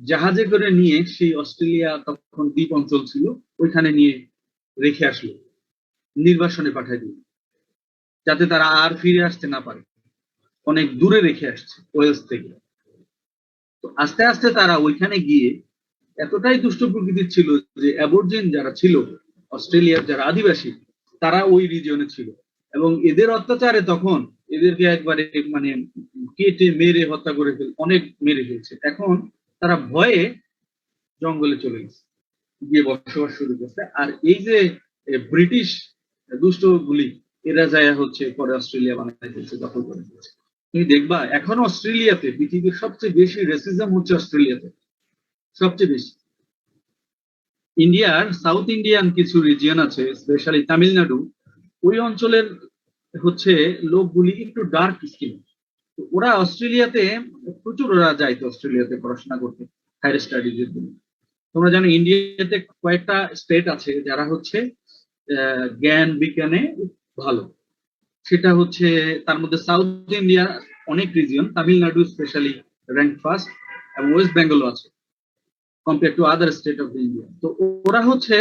জাহাজে করে নিয়ে সেই অস্ট্রেলিয়া, তখন দ্বীপ অঞ্চল ছিল, ওইখানে নিয়ে রেখে আসলো, নির্বাসনে পাঠিয়ে দিল, যাতে তারা আর ফিরে আসতে না পারে। অনেক দূরে রেখে আসছে ওয়েলস থেকে। তো আস্তে আস্তে তারা ওইখানে গিয়ে এতটাই দুষ্ট প্রকৃতির ছিল যে অ্যাবরজিন যারা ছিল, অস্ট্রেলিয়ার যারা আদিবাসী, তারা ওই রিজিয়নে ছিল, এবং এদের অত্যাচারে তখন এদেরকে একবারে মানে কেটে মেরে হত্যা করে অনেক মেরে ফেলছে। এখন তারা ভয়ে জঙ্গলে চলে গেছে, গিয়ে বসবাস শুরু করছে। আর এই যে ব্রিটিশ দুষ্ট গুলি, এরা যায় হচ্ছে পরে অস্ট্রেলিয়া বানাই ফেলছে, দখল করে ফেলছে। তুমি দেখবা এখন অস্ট্রেলিয়াতে পৃথিবীর সবচেয়ে বেশি রেসিজম হচ্ছে অস্ট্রেলিয়াতে, সবচেয়ে বেশি। ইন্ডিয়ার সাউথ ইন্ডিয়ান কিছু রিজিয়ন আছে, স্পেশালি তামিলনাড়ু, ওই অঞ্চলের হচ্ছে লোকগুলি একটু ডার্ক স্কিন। ওরা অস্ট্রেলিয়াতে প্রচুর ওরা যাইতো অস্ট্রেলিয়াতে পড়াশোনা করতে, হায়ার স্টাডিজ এর জন্য। তোমরা জানো ইন্ডিয়াতে কয়েকটা স্টেট আছে যারা হচ্ছে জ্ঞান বিজ্ঞানে ভালো, সেটা হচ্ছে তার মধ্যে সাউথ ইন্ডিয়া অনেক region, Tamil Nadu specially rank first, এবং ওয়েস্ট বেঙ্গলও আছে compare to other state of India. তো ওরা হচ্ছে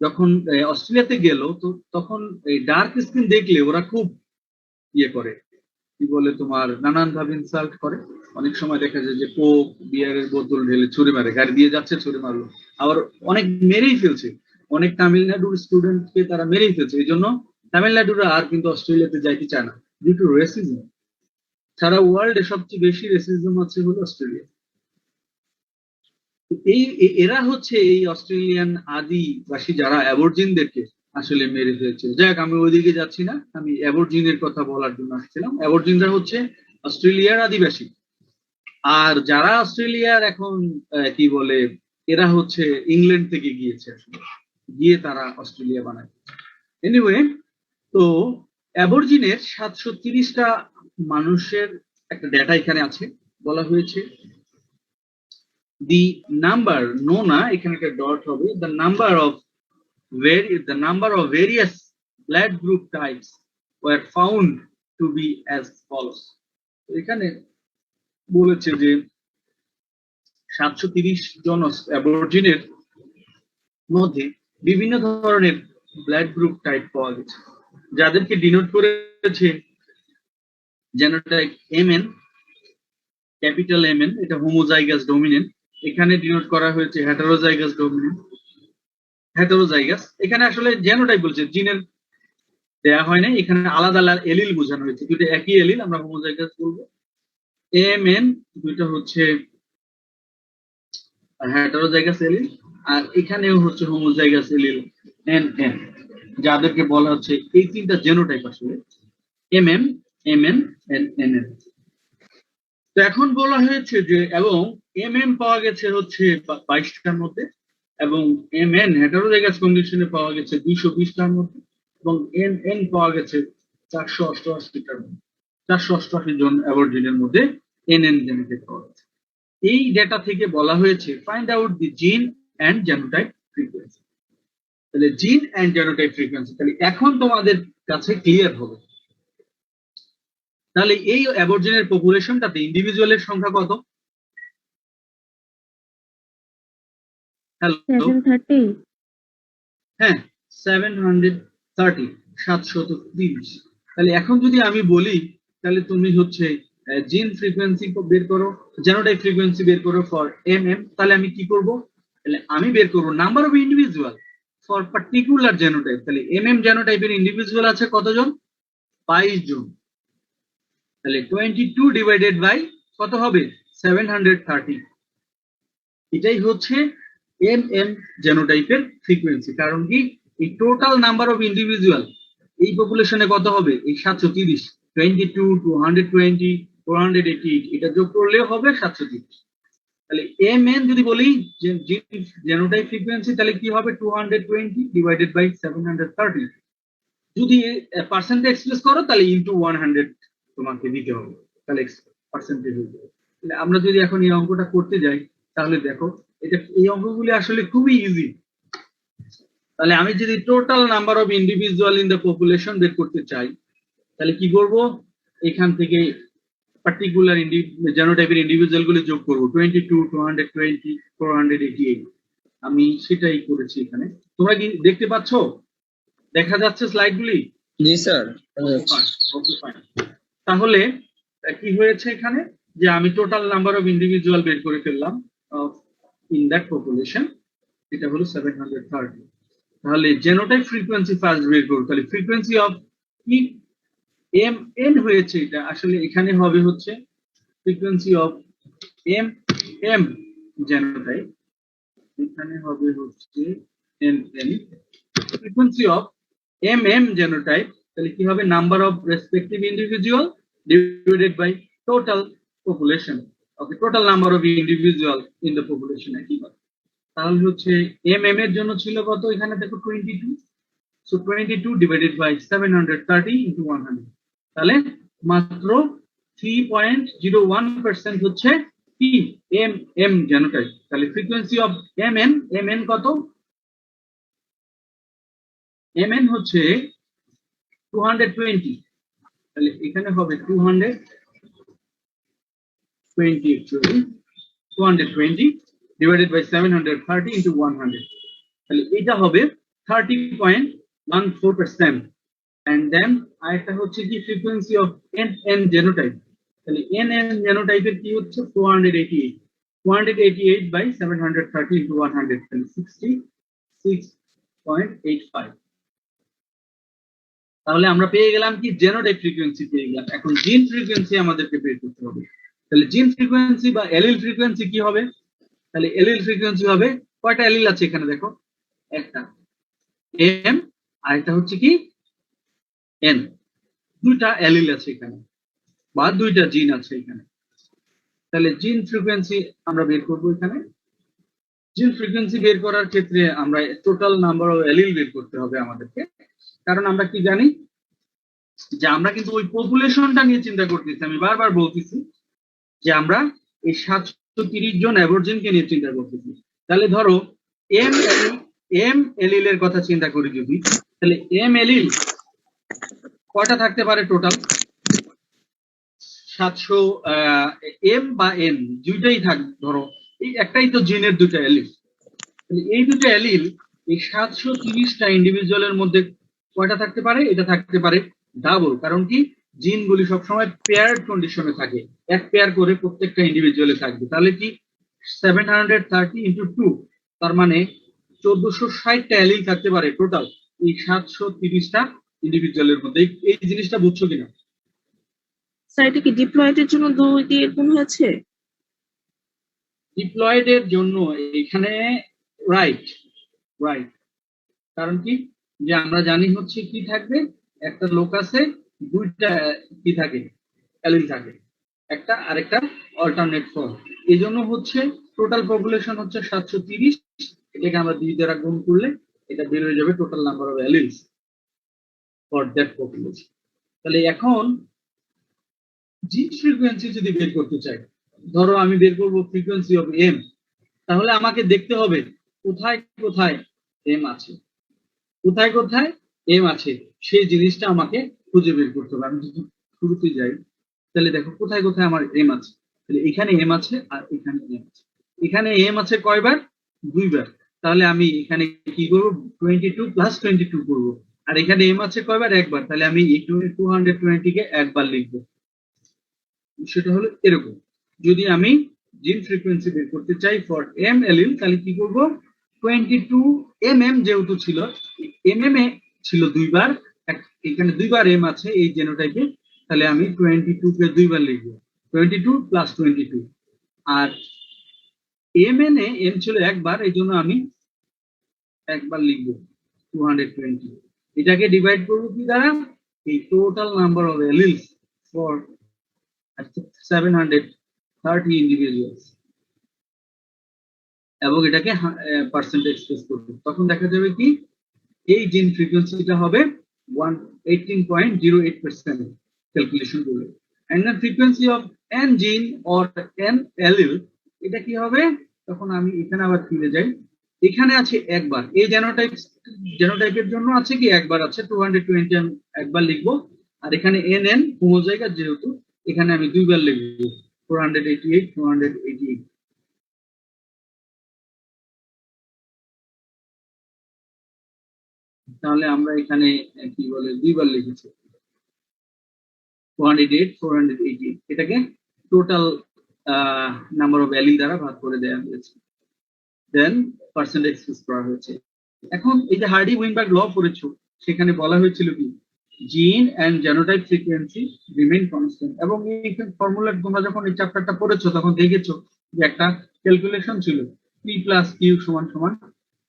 যখন অস্ট্রেলিয়াতে গেল, তো তখন এই ডার্ক স্কিন দেখলে ওরা খুব ইয়ে করে, কি বলে তোমার নানান ভাবে ইনসাল্ট করে। অনেক সময় দেখা যায় যে কোক বিয়ারের বোতল ঢেলে ছুড়ে মারে, গাড়ি দিয়ে যাচ্ছে ছুড়ে মারলো, আবার অনেক মেরেই ফেলছে, অনেক তামিলনাড়ুর স্টুডেন্টকে তারা মেরেই ফেলছে। এই জন্য তামিলনাড়ুরা আর কিন্তু অস্ট্রেলিয়াতে যাইতে চায় না, ডিউ টু রেসিজম। সারা ওয়ার্ল্ডে সবচেয়ে বেশি রেসিজম আছে হলো অস্ট্রেলিয়া। এরা হচ্ছে এই অস্ট্রেলিয়ান আদিবাসী যারা অ্যাবরজিনদেরকে আসলে মেরে ফেলছে। যাক, আমি ওইদিকে যাচ্ছি না, আমি অ্যাবরজিনের কথা বলার জন্য আসছিলাম। অ্যাবরজিনরা হচ্ছে অস্ট্রেলিয়ার আদিবাসী, আর যারা অস্ট্রেলিয়ার এখন কি বলে, এরা হচ্ছে ইংল্যান্ড থেকে গিয়েছে, আসলে গিয়ে তারা অস্ট্রেলিয়া বানায়। এনিওয়ে, তো অ্যাবরজিনের 730টা মানুষের একটা ডেটা এখানে আছে, বলা হয়েছে the number, no না, এখানে একটা ডট হবে, the number of various blood group types were found to be as follows. এখানে বলেছে যে 730 জন অ্যাবরজিনের মধ্যে বিভিন্ন ধরনের ব্লাড গ্রুপ টাইপ পাওয়া গেছে, যাদেরকে ডিনোট করেছে জেনোটাইপ MN, ক্যাপিটাল MN, এটা হোমোজাইগাস ডমিনেন্ট। এখানে ডিনোট করা হয়েছে হেটারোজাইগাস ডমিনেন্ট, হেটারোজাইগাস। এখানে আসলে জেনোটাইপ বলছে, জিনের দেয়া হয় না, এখানে আলাদা আলাদা এলিল বোঝানো হয়েছে। দুটো একই এলিল, আমরা হোমোজাইগাস বলবো। MN দুইটা হচ্ছে হেটারোজাইগাস এলিল, আর এখানেও হচ্ছে হোমোজাইগাস এলিল NN, যাদেরকে বলা হচ্ছে এই তিনটা জেনোটাইপ আসলে MM, MN, NN। তো এখন বলা হয়েছে যে এবং MM পাওয়া গেছে হচ্ছে 22টার মধ্যে, এবং MN হেটারোজাইগাস কন্ডিশনে পাওয়া গেছে 220টার মধ্যে, এবং NN পাওয়া গেছে 488টার মধ্যে। 488 জন অ্যাবরজিনের মধ্যে NN জেনেটিক পাওয়া গেছে। এই ডেটা থেকে বলা হয়েছে ফাইন্ড আউট দি জিন অ্যান্ড জেনোটাইপ ফ্রিকোয়েন্সি। তাহলে জিন অ্যান্ড জেনোটাইপ ফ্রিকোয়েন্সি তাহলে এখন তোমাদের কাছে ক্লিয়ার হবে। তাহলে এই অ্যাবরজিনের পপুলেশনটাতে ইন্ডিভিজুয়ালের সংখ্যা কত? হ্যালো, 730। হ্যাঁ 730, 730। তাহলে এখন যদি আমি বলি, তাহলে তুমি হচ্ছে জিন ফ্রিকোয়েন্সি বের করো, জেনোটাইপ ফ্রিকোয়েন্সি বের করো ফর MM। তাহলে আমি কি করব? তাহলে আমি বের করব number of individual for particular genotype. তাহলে MM জেনোটাইপের ইন্ডিভিজুয়াল আছে কতজন? 22 জন। তাহলে 22 ডিভাইডেড বাই কত হবে? 730। এটাই হচ্ছে MM জেনোটাইপের ফ্রিকোয়েন্সি। কারণ কি, এই টোটাল নাম্বার অফ ইন্ডিভিজুয়াল এই পপুলেশনে কত হবে? এই 730, 22, 220, 488, এটা যোগ করলে হবে 730। তাহলে MN যদি বলি জেনোটাইপ ফ্রিকোয়েন্সি, তাহলে কি হবে? 220 ডিভাইডেড বাই 730। যদি পার্সেন্টেজ এক্সপ্রেস করো তাহলে ইনটু 100 তোমাকে দিতে হবে, তাহলে পার্সেন্টেজ হয়ে যাবে। তাহলে আমরা যদি এখন এই অঙ্কটা করতে যাই, তাহলে দেখো এটা, এই অঙ্কগুলি আসলে খুবই ইজি। তাহলে আমি যদি total number of individual in the population বের করতে চাই, তাহলে কি করব? এখান থেকে পার্টিকুলার জেনোটাইপের ইন্ডিভিজুয়াল গুলি যোগ করব, 22, 220, 488। আমি সেটাই করেছি এখানে। তোমরা কি দেখতে পাচ্ছ? দেখা যাচ্ছে স্লাইডগুলি? জি স্যার। Okay fine. তাহলে কি হয়েছে এখানে, যে আমি টোটাল নাম্বার অফ ইন্ডিভিজুয়াল বের করে ফেললাম ইন দ্যাট পপুলেশন, এটা হলো 730। তাহলে জেনোটাইপ ফ্রিকোয়েন্সি ফার্স্ট বের করব। তাহলে ফ্রিকোয়েন্সি অফ কি এম এন হয়েছে, এটা আসলে এখানে হবে হচ্ছে frequency of M M genotype, এখানে হবে হচ্ছে N N frequency of M M genotype, তাহলে কি হবে number of respective individual divided by total population. Okay, total number of individual in the population একই কথা। তাহলে হচ্ছে এম এম এর জন্য ছিল কত, এখানে দেখো 22, সো 22 ডিভাইডেড বাই 730 ইনটু 100, তাহলে মাত্র 3.01% হচ্ছে কি এম এম জেনোটাইপ। তাহলে ফ্রিকোয়েন্সি অফ এম এন কত, এম এন হচ্ছে 220, তাহলে এখানে হবে 220 ডিভাইডেড বাই 730 ইনটু 100, তাহলে এটা হবে 30.14%। and then আরেকটা হচ্ছে কি frequency of N N genotype, তাহলে এন এন জেনোটাইপের কি হচ্ছে 488 বাই 730 ইনটু 100, তাহলে 66.85। তাহলে আমরা পেয়ে গেলাম কি জেনোটাইপ ফ্রিকোয়েন্সি পেয়ে গেলাম। এখন জিন ফ্রিকোয়েন্সি আমাদেরকে বের করতে হবে। তাহলে জিন ফ্রিকোয়েন্সি বা এলিল ফ্রিকোয়েন্সি কি হবে, তাহলে এলিল ফ্রিকোয়েন্সি হবে, কয়টা এলিল আছে এখানে দেখো, একটা এম আর এটা হচ্ছে কি এন, দুইটা এলিল আছে এখানে বা দুইটা জিন আছে এখানে। তাহলে জিন ফ্রিকোয়েন্সি আমরা বের করবো। এখানে জিন ফ্রিকোয়েন্সি বের করার ক্ষেত্রে আমরা টোটাল নাম্বার অফ এলিল বের করতে হবে আমাদেরকে, কারণ আমরা কি জানি যে আমরা কিন্তু ওই পপুলেশনটা নিয়ে চিন্তা করতেছি। আমি বারবার বলতেছি যে আমরা এই 730 জন অ্যাবরজিনকে নিয়ে চিন্তা করতেছি। তাহলে ধরো এম এলিল এর কথা চিন্তা করি যদি, তাহলে এম এলিল কয়টা থাকতে পারে টোটাল, 700 এম বা এন দুইটাই থাক, ধরো এই একটাই তো জিনের দুটো এলিল, তাহলে এই দুটো এলিল এই 730টা ইন্ডিভিজুয়ালের মধ্যে কয়টা থাকতে পারে, এটা থাকতে পারে ডাবল, কারণ কি জিনগুলি সবসময় পেয়ার্ড কন্ডিশনে থাকে, এক পেয়ার করে প্রত্যেকটা ইন্ডিভিজুয়ালে থাকবে। তাহলে কি 730 ইন্টু 2, তার মানে 1460টা এলিল থাকতে পারে টোটাল এই 730টা ইন্ডিভিজুয়ালের মধ্যে। এই জিনিসটা বুঝছো কিনা? স্যার এটা কি ডিপ্লয়েডের জন্য 2 দিয়ে গুণ হয়েছে? ডিপ্লয়েডের জন্য এখানে রাইট, কারণ কি যে আমরা জানি হচ্ছে কি থাকবে, একটা লোক আছে দুইটা কি থাকে এলিল থাকে, একটা আরেকটা অল্টারনেট ফর্ম, এই জন্য হচ্ছে টোটাল পপুলেশন হচ্ছে 730, এটাকে আমরা 2 দ্বারা গুণ করলে এটা বের হয়ে যাবে total number of এলিলস for that population. তাহলে এখন জিন ফ্রিকোয়েন্সি যদি বের করতে চাই, ধরো আমি বের করবো ফ্রিকোয়েন্সি অফ এম, তাহলে আমাকে দেখতে হবে কোথায় কোথায় এম আছে, কোথায় কোথায় এম আছে সেই জিনিসটা আমাকে খুঁজে বের করতে হবে। আমি যদি শুরুতে যাই, তাহলে দেখো কোথায় কোথায় আমার এম আছে, তাহলে এখানে এম আছে আর এখানে এম আছে। এখানে এম আছে কয়বার, 2 বার, তাহলে আমি এখানে কি করবো 22 প্লাস 22 করবো, আর এখানে এম আছে কয়বার, একবার, তাহলে আমি 220 কে একবার লিখবো। সেটা হলো এরকম। যদি আমি জিন ফ্রিকোয়েন্সি বের করতে চাই ফর এম এলিল, তাহলে কি করব 22 mm যেহেতু ছিল, এম এ ছিল 2 বার, এখানে 2 বার এম আছে এই জেনোটাইপে, তাহলে আমি 22 কে 2 বার লিখবো, 22 প্লাস 22, আর এম এন এ এম ছিল একবার, এই জন্য আমি একবার লিখবো 220। এটাকে ডিভাইড করবো কি দ্বারা, এই total number of এলিলস for 730 individuals, এবং এটাকে পার্সেন্টেজ এক্সপ্রেস করব, তখন দেখা যাবে কি এই জিন ফ্রিকোয়েন্সিটা হবে 18.08% ক্যালকুলেশন করলে। And the frequency of N gene or N allele, এটা কি হবে, তখন আমি এখানে আবার ফিরে যাই, এখানে আছে একবার, এই জেনোটাইপের জন্য আছে কি একবার আছে 220, আমি একবার লিখবো, আর এখানে এন এন হোমোজাইগাস যেহেতু, এখানে আমি 2 বার লিখবো 488। তাহলে আমরা এখানে কি বলে 2 বার লিখেছি 488, এটাকে টোটাল নাম্বার অফ এলিল দ্বারা ভাগ করে দেওয়া হয়েছে, দেন পার্সেন্টেজ এক্সপ্রেস করা হয়েছে। এখন এই যে হার্ডি উইনবার্গ ল পড়েছো, সেখানে বলা হয়েছিল কি জিন and genotype frequency remain constant. এবং এই ফর্মুলা তোমরা যখন এই চ্যাপ্টারটা পড়েছো তখন দেখেছো যে একটা ক্যালকুলেশন ছিল p প্লাস কিউ সমান সমান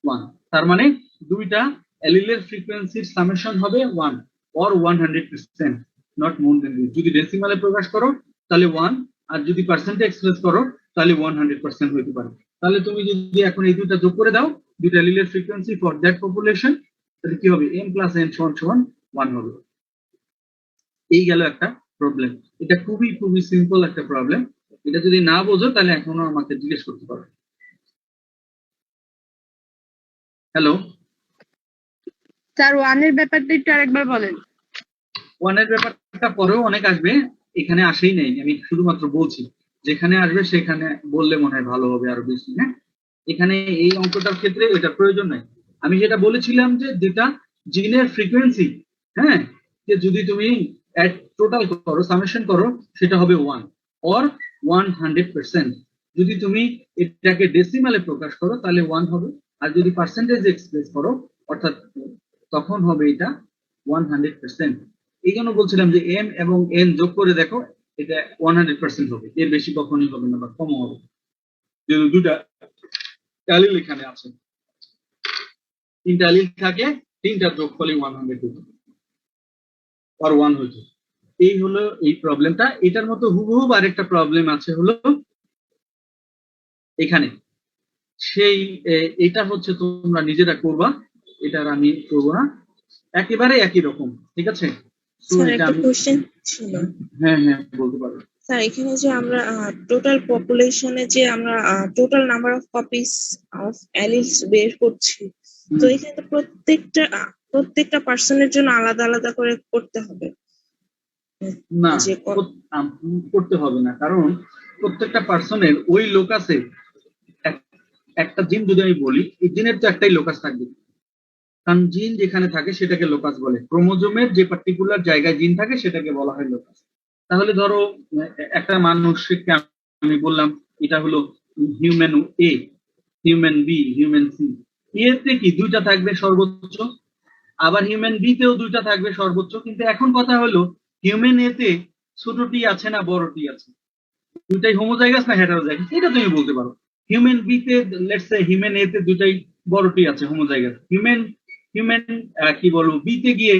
1। তার মানে দুইটা অ্যালিলের ফ্রিকোয়েন্সির সামেশন হবে 1 or 100%, not more than this. যদি ডেসিমালে প্রকাশ করো তাহলে 1, আর যদি পার্সেন্টে এক্সপ্রেস করো তাহলে 100% হইতে পারে। তাহলে তুমি যদি এখন এই দুইটা যোগ করে দাও, দুইটা অ্যালিলের ফ্রিকোয়েন্সি ফর দ্যাট পপুলেশন, তাহলে কি হবে? m প্লাস n সমান সমান 1 হবে। এই গেল একটা প্রবলেম। এটা খুবই খুবই সিম্পল একটা প্রবলেম। এটা যদি না বোঝো তাহলে এখনো আমাকে জিজ্ঞেস করতে পারো। হ্যালো, স্যার ওয়ানের ব্যাপারটা একটু আরেকবার বলেন। ওয়ানের ব্যাপারটা পরেও অনেক আসবে, এখানে আসেই নেই, আমি শুধুমাত্র বলছি যেখানে আসবে সেখানে বললে মনে হয় ভালো হবে আরো বেশি। হ্যাঁ, এখানে এই অঙ্কটার ক্ষেত্রে এটা প্রয়োজন নাই। আমি যেটা বলেছিলাম যে যেটা জিনের ফ্রিকোয়েন্সি, হ্যাঁ, যে যদি তুমি টোটাল করো, সামেশন করো, সেটা হবে 1 অর 100%। যদি তুমি এটাকে ডেসিমালে প্রকাশ করো তাহলে 1 হবে, আর যদি পার্সেন্টেজ এক্সপ্রেস করো অর্থাৎ তখন হবে এটা 100%। এই জন্য বলছিলাম যে m এবং n যোগ করে দেখো, এটা 100% হবে, এর বেশি কখনোই হবে না বা কমও হবে। যদি দুটা অ্যালিল এখানে আছে, তিনটা অ্যালিল থাকে, তিনটা যোগ করলে 100 হতো আর 1 হতো। এই হলো এই প্রবলেমটা। এটার মতো হুবহু আরেকটা প্রবলেম আছে হলো এখানে, সেই এটা হচ্ছে তোমরা নিজেরা করবা, এটা আর আমি করবো না, একেবারে একই রকম, ঠিক আছে? তো স্যার এটা একটা আমি, কোশ্চেন ছিল। হ্যাঁ হ্যাঁ বলতে পারো। স্যার এখানে যে আমরা টোটাল পপুলেশনে যে আমরা total number of copies of alleles বের করছি, তো এখানে তো প্রত্যেকটা পার্সনের জন্য আলাদা আলাদা করে করতে হবে। না, যে করতে হবে না, কারণ প্রত্যেকটা পার্সনের ওই লোকাসে একটা জিন যদি আমি বলি, এই জিনের তো একটাই লোকাস থাকবে, কারণ জিন যেখানে থাকে সেটাকে লোকাস বলে। ক্রোমোজোমের যে পার্টিকুলার জায়গায় জিন থাকে সেটাকে বলা হয় লোকাস। তাহলে ধরো একটা মানুষকে আমি বললাম এটা হলো হিউম্যান এ, হিউম্যান বি, হিউম্যান সি। এতে কি দুইটা থাকবে সর্বোচ্চ, আবার হিউম্যান বি তেও দুইটা থাকবে সর্বোচ্চ। কিন্তু এখন কথা হলো হিউম্যান এ তে ছোটটি আছে না বড়টি আছে, দুইটাই হোমোজাইগাস না হেটারোজাইগাস, এটা তুমি বলতে পারো। হিউম্যান বি তে লেটস সে হিউম্যান এ তে দুইটাই বড়টি আছে, হোমোজাইগাস। হিউম্যান হিউম্যান কি বলবো, বি তে গিয়ে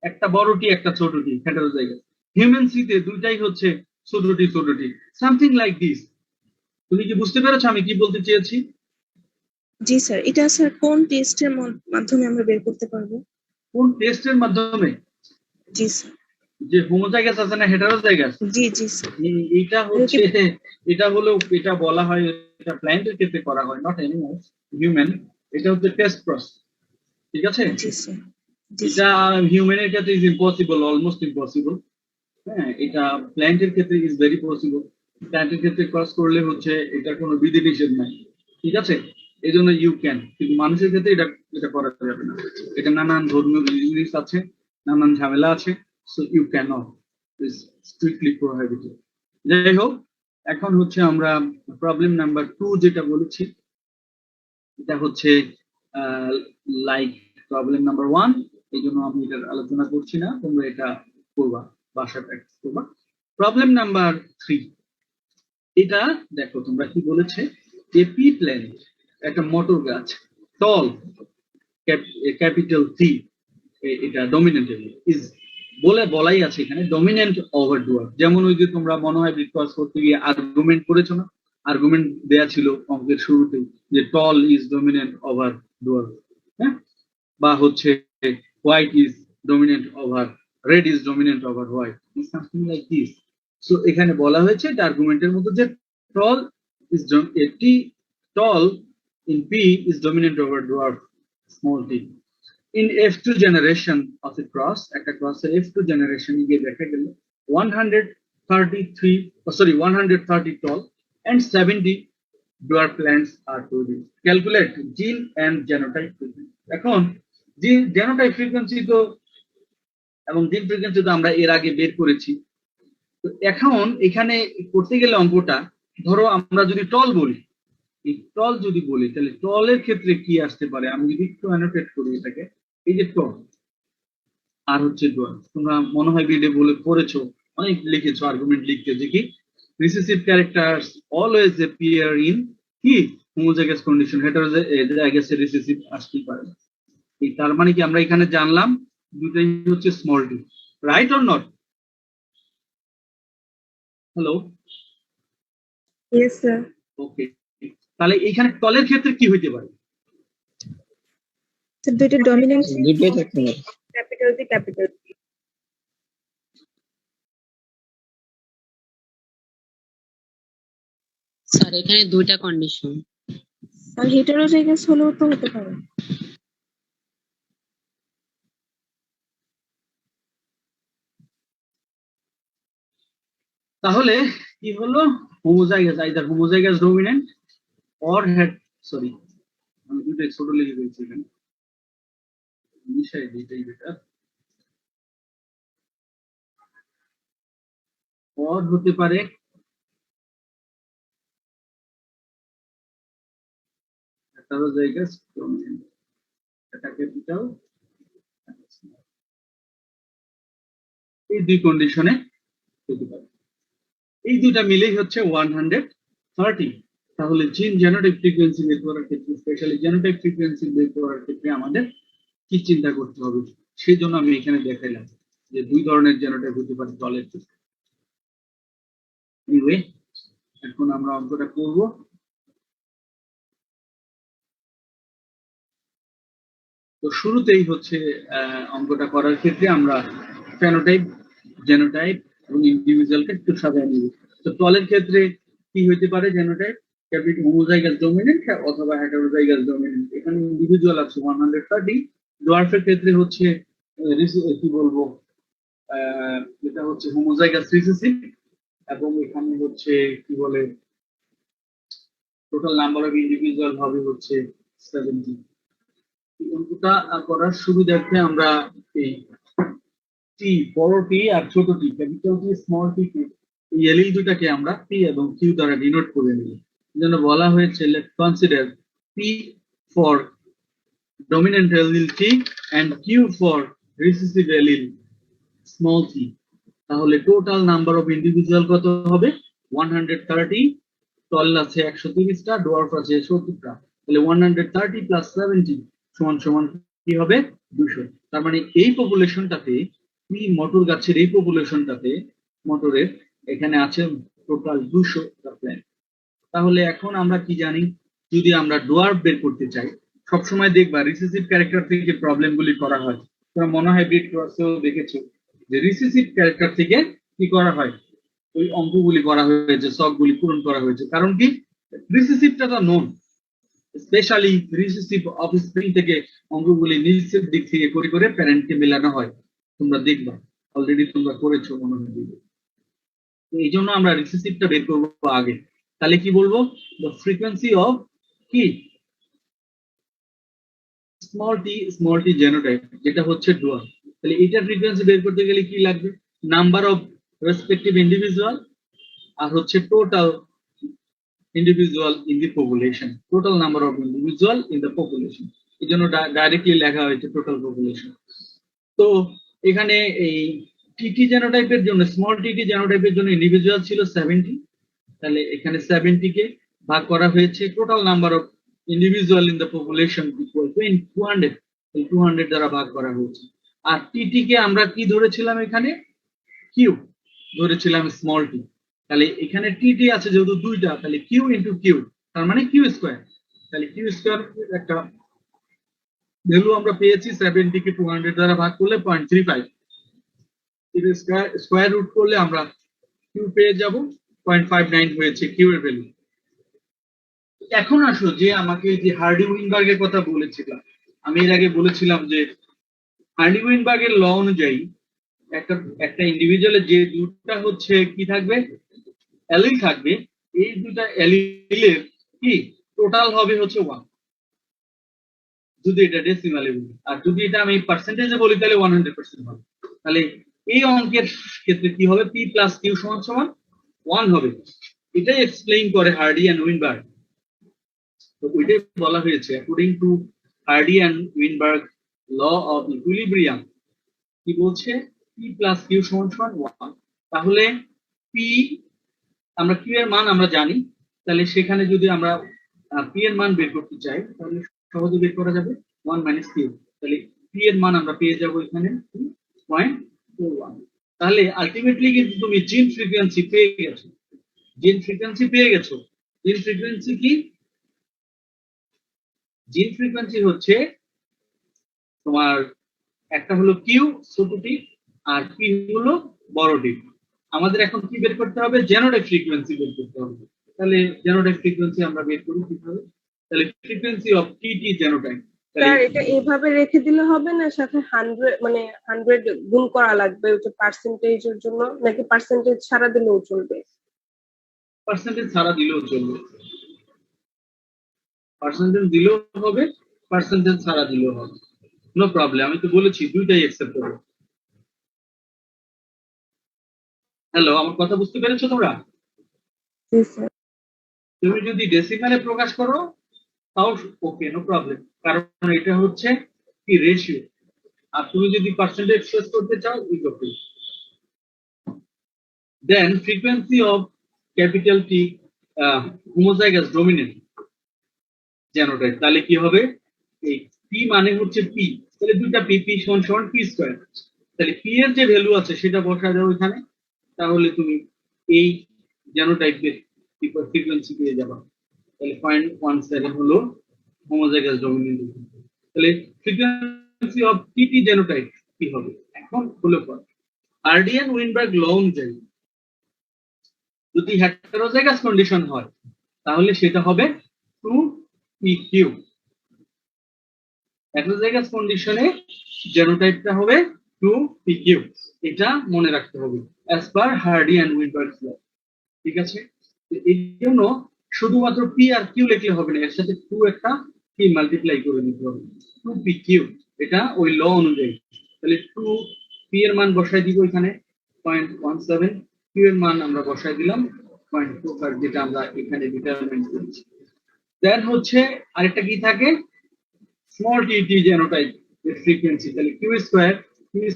একটা বড়টি একটা ছোটটি, হেটারোজাইগাস। হিউম্যান সি তে দুইটাই হচ্ছে ছোটটি ছোটটি, সামথিং লাইক দিস। তুমি কি বুঝতে পেরেছো আমি কি বলতে চেয়েছি? জি স্যার, এটা স্যার কোন টেস্টের মাধ্যমে আমরা বের করতে পারবো? কোন টেস্টের মাধ্যমে? জি স্যার। যে হোমোজাইগাস আছে না হেটারোজাইগাস, জি জি স্যার। এটা হচ্ছে, এটা হলো, এটা বলা হয়, এটা প্ল্যান্টের ক্ষেত্রে করা হয়, নট অ্যানিমালস, হিউম্যান। এটা হচ্ছে টেস্ট প্রসেস, ঠিক আছে? জি স্যার। এটা হিউম্যানের ক্ষেত্রে ইজ ইম্পসিবল, অলমোস্ট ইম্পসিবল। হ্যাঁ, এটা প্ল্যান্টের ক্ষেত্রে ইজ ভেরি পসিবল। প্ল্যান্টের ক্ষেত্রে ক্রস করলে হচ্ছে এটা কোনো বিধি নিষেধ নাই, ঠিক আছে? এই জন্য ইউ ক্যান, কিন্তু মানুষের ক্ষেত্রে এটা এটা করা যাবে না। এটা নানান ধর্মীয় জিনিস আছে, নানান ঝামেলা আছে, so you can not, is strictly prohibited. যাই হোক, এখন হচ্ছে আমরা প্রবলেম নাম্বার 2 যেটা বলেছি, এটা হচ্ছে লাইক প্রবলেম নাম্বার 1। এই জন্য আমি এটার আলোচনা করছি না, তোমরা এটা করবা, বাসায় প্র্যাকটিস করবা। প্রবলেম নাম্বার 3, এটা দেখো তোমরা কি বলেছে, যে পি প্ল্যান্ট একটা মটর গাছ, টল, ক্যাপিটাল সি, এটা ডমিনেন্ট ইজ বলাই আছে এখানে, ডমিনেন্ট ওভার ডুয়ার। যেমন ওই যে তোমরা মনে হয় বিক্রস করতে গিয়ে আর্গুমেন্ট করেছো না, আর্গুমেন্ট দেয়া ছিল অঙ্কের শুরুতেই যে টল ইজ ডমিনেন্ট ওভার ডুয়ার, হ্যাঁ, বা হচ্ছে white is dominant over red, is dominant over white, is something like this. So এখানে বলা হয়েছে এটা আর্গুমেন্টের মধ্যে যে টল is tall in P is dominant over dwarf small t. In F2 generation of a cross, একটা ক্রসের F2 generation গিয়ে দেখা গেল 130 tall and 70 dwarf plants are produced. Calculate gene and genotype frequency. এখন genotype frequency তো এবং জিন frequency তো আমরা এর আগে বের করেছি। তো এখন এখানে করতে গেলে অঙ্কটা, ধরো আমরা যদি টল বলি, এই টল যদি বলি তাহলে টলের ক্ষেত্রে কি আসতে পারে, আমি যদি একটু অ্যানোটেট করি এটাকে, এই যে টল, আর হচ্ছে ডুয়াল। তোমরা মনে হয় বিডে বলে পড়েছো, অনেক লিখেছো আর্গুমেন্ট লিখতে, যে কি recessive characters always appear in কি হোমোজাইগাস কন্ডিশন, হেটারোজাইগাসে রিসেসিভ আসতেই পারে না। তার মানে কি আমরা এখানে জানলাম দুটাই হচ্ছে small t, right or not? Hello, yes sir. Okay. তাহলে এখানে টলের ক্ষেত্রে কি হইতে পারে? দুইটা ডমিনেন্ট দুটোই থাকতে পারে। Capital T capital T. Sir এখানে দুইটা কন্ডিশন। আর হেটারোজাইগাস হলেও তো হতে পারে। তাহলে কি হলো, homozygous, either homozygous dominant or head, sorry আমি দুটাই ছোট লিখে দিয়েছি এখানে, মিশাই দিই বেটার, অর হতে পারে হেটারোজাইগাস ডমিনেন্ট, এটা ক্যাপিটাল, এই দুই কন্ডিশনে হতে পারে। এই দুইটা মিলেই হচ্ছে 130। তাহলে জিন জেনোটাইপ ফ্রিকোয়েন্সি বের করার ক্ষেত্রে, স্পেশালি জেনোটাইপ ফ্রিকোয়েন্সি বের করার ক্ষেত্রে আমাদের কি চিন্তা করতে হবে, সেই জন্য আমি এখানে দেখাইলাম যে দুই ধরনের জেনোটাইপ হতে পারে দলের ক্ষেত্রে। এনিওয়ে, এখন আমরা অঙ্কটা করব। তো শুরুতেই হচ্ছে অঙ্কটা করার ক্ষেত্রে আমরা ফেনোটাইপ, জেনোটাইপ এবং ইন্ডিভিজুয়ালকে একটু সাজায় নিব। তো টলের ক্ষেত্রে কি হইতে পারে, জেনোটাইপ ক্যাপিটাল হোমোজাইগাস ডমিনেন্ট অথবা হেটারোজাইগাস ডমিনেন্ট। এখানে ইন্ডিভিজুয়াল আছে 130। ডোয়ার্ফের ক্ষেত্রে হচ্ছে কি বলবো, এটা হচ্ছে হোমোজাইগাস রিসেসিভ, এবং এখানে হচ্ছে কি বলে টোটাল নাম্বার অফ ইন্ডিভিজুয়াল হবে হচ্ছে 70। অঙ্কটা করার সুবিধার্থে আমরা এই টি, বড় টি আর ছোট টি, ক্যাপিটাল টি স্মল টি, এই এলই দুটাকে আমরা পি এবং কিউ দ্বারা ডিনোট করে নিই। জন্য বলা হয়েছে let consider P for dominant allele T and Q for recessive allele small t. তাহলে টোটাল নাম্বার অফ ইন্ডিভিজুয়াল কত হবে? 130। টল আছে 130টা, ডোয়ার্ফ আছে 70টা। তাহলে 130 প্লাস 70 সমান সমান কি হবে? 200। তার মানে এই পপুলেশনটাতে, এই মটর গাছের এই পপুলেশনটাতে, মটরের এখানে আছে টোটাল 200টা প্ল্যান্ট। তাহলে এখন আমরা কি জানি, যদি আমরা ডোয়ার্ফ বের করতে চাই, সবসময় দেখবা রিসেসিভ ক্যারেক্টার থেকে প্রবলেম গুলি করা হয়। তোমরা মনে হয় বিট ক্রসেও দেখেছো যে রিসেসিভ ক্যারেক্টার থেকে কি করা হয়, ওই অঙ্কগুলি করা হয়েছে, সবগুলি পূরণ করা হয়েছে। কারণ কি, রিসেসিভটা তো নোন, স্পেশালি রিসেসিভ অফস্প্রিং থেকে অঙ্কগুলি নিচের দিক থেকে করে করে প্যারেন্টকে মেলানো হয়। তোমরা দেখবা, অলরেডি তোমরা করেছো মনে হয়। তো এই জন্য আমরা রিসেসিভটা বের করবো আগে। তাহলে কি বলবো, দ্য ফ্রিকোয়েন্সি অফ কি স্মল টি জেনোটাইপ, যেটা হচ্ছে ডুয়াল। তাহলে এটার ফ্রিকোয়েন্সি বের করতে গেলে কি লাগবে? নাম্বার অফ রেসপেক্টিভ ইন্ডিভিজুয়াল আর হচ্ছে total individual in the population, total number of individual in the population. এই জন্য ডাইরেক্টলি লেখা হয়েছে টোটাল পপুলেশন। তো এখানে এই টিটি জেনোটাইপের জন্য, স্মল টিটি জেনোটাইপের জন্য ইন্ডিভিজুয়াল ছিল 70। তাহলে এখানে 70 কে ভাগ করা হয়েছে total number of individual in the population equal to 200, 200 দ্বারা ভাগ করা হয়েছে। আর টিটি কে আমরা কি ধরেছিলাম, এখানে কিউ ধরেছিলাম স্মল টি। তাহলে এখানে টিটি আছে যেহেতু দুইটা, তাহলে কিউ ইন্টু কিউ, তার মানে কিউ স্কোয়ার। তাহলে কিউ স্কোয়ার একটা ভ্যালু আমরা পেয়েছি, 70 কে 200 দ্বারা ভাগ করলে 0.35। স্কোয়ার রুট করলে আমরা কিউ পেয়ে যাব 0.59 হয়েছে কিউ এর ভ্যালু। এখন আসো যে আমাকে যে হার্ডি উইনবার্গ এর কথা বলেছিলাম, আমি এর আগে বলেছিলাম যে হার্ডি উইনবার্গ এর ল অনুযায়ী একটা ইন্ডিভিজুয়ালের যে দুটা হচ্ছে কি থাকবে, অ্যালিল থাকবে, এই দুটা অ্যালিলের কি টোটাল হবে হচ্ছে 1, যদি এটা ডেসিমালে বলি। আর যদি এটা আমি পার্সেন্টেজে বলি তাহলে 100% হবে। তাহলে এই অঙ্কের ক্ষেত্রে কি হবে, পি প্লাস কিউ সমান সমান 1 হবে। এটাই এক্সপ্লেইন করে হার্ডি অ্যান্ড উইনবার্গ। তো ওইটাই বলা হয়েছে according to Hardy and Weinberg law of equilibrium, কি কি বলছে পি প্লাস কিউ সমান সমান 1। তাহলে পি আমরা কিউ এর মান আমরা জানি, তাহলে সেখানে যদি আমরা পি এর মান বের করতে চাই তাহলে সহজে বের করা যাবে 1 মাইনাস কিউ। তাহলে পি এর মান আমরা পেয়ে যাব এখানে 2.41। তাহলে আলটিমেটলি কিন্তু তুমি জিন ফ্রিকোয়েন্সি পেয়ে গেছো। জিন ফ্রিকোয়েন্সি পেয়ে গেছো। জিন ফ্রিকোয়েন্সি কি? জিন ফ্রিকোয়েন্সি হচ্ছে তোমার একটা হলো কিউ ছোটটি আর পি হলো বড়টি। আমাদের এখন কি বের করতে হবে? জেনোটাইপ ফ্রিকোয়েন্সি বের করতে হবে। তাহলে জেনোটাইপ ফ্রিকোয়েন্সি আমরা বের করি কিভাবে? তাহলে frequency of T genotype. Sir এটা এভাবে রেখে দিলে হবে না, সাথে 100 মানে 100 গুণ করা লাগবে ওটা পার্সেন্টেজের জন্য, নাকি পার্সেন্টেজ ছাড়া দিলেও চলবে? পার্সেন্টেজ ছাড়া দিলেও চলবে, পার্সেন্টেজ দিলেও হবে, পার্সেন্টেজ ছাড়া দিলেও হবে, নো প্রবলেম। আমি তো বলেছি দুইটাই অ্যাকসেপ্টেবল। হ্যালো, আমার কথা বুঝতে পেরেছো তোমরা? জি স্যার। তুমি যদি ডেসিমালে প্রকাশ করো তাও ওকে, নো প্রবলেম, কারণ এটা হচ্ছে কি রেশিও। আর তুমি যদি পার্সেন্টেজ এক্সপ্রেস করতে চাও is okay. Then frequency of capital T homozygous dominant genotype. তাহলে কি হবে? এই পি মানে হচ্ছে পি, তাহলে দুইটা পি, পি সমান সমান পি স্কয়ার। তাহলে পি এর যে ভ্যালু আছে সেটা বসা দাও এখানে, তাহলে তুমি এই জেনোটাইপের ফ্রিকোয়েন্সি পেয়ে যাবে। তাহলে 0.17 হলো হোমোজাইগাস ডমিনেন্ট। তাহলে ফ্রিকোয়েন্সি অফ টিটি জেনোটাইপ কি হবে? এখন হলো পর হার্ডিয়ান উইনবার্গ ল অনুযায়ী যদি হেটারোজাইগাস কন্ডিশন হয় তাহলে সেটা হবে 2pq। হেটারোজাইগাস কন্ডিশনে জেনোটাইপটা হবে 2pq, এটা মনে রাখতে হবে অ্যাজ পার হার্ডিয়ান উইনবার্গ ল। ঠিক আছে? এই জন্য শুধুমাত্র পি আর কিউ লিখলে হবে না, এর সাথে 2 একটা কি মাল্টিপ্লাই করে দিতে হবে, 2pq, এটা ওই ল অনুযায়ী। তাহলে 2 পি এর মান বসাই দিব এখানে 0.17, কিউ এর মান আমরা বসাই দিলাম 0.25, যেটা আমরা এখানে ডিটারমাইন করেছি। দেন হচ্ছে আরেকটা কি থাকে? স্মল টি জেনোটাইপ এর ফ্রিকোয়েন্সি। তাহলে কিউ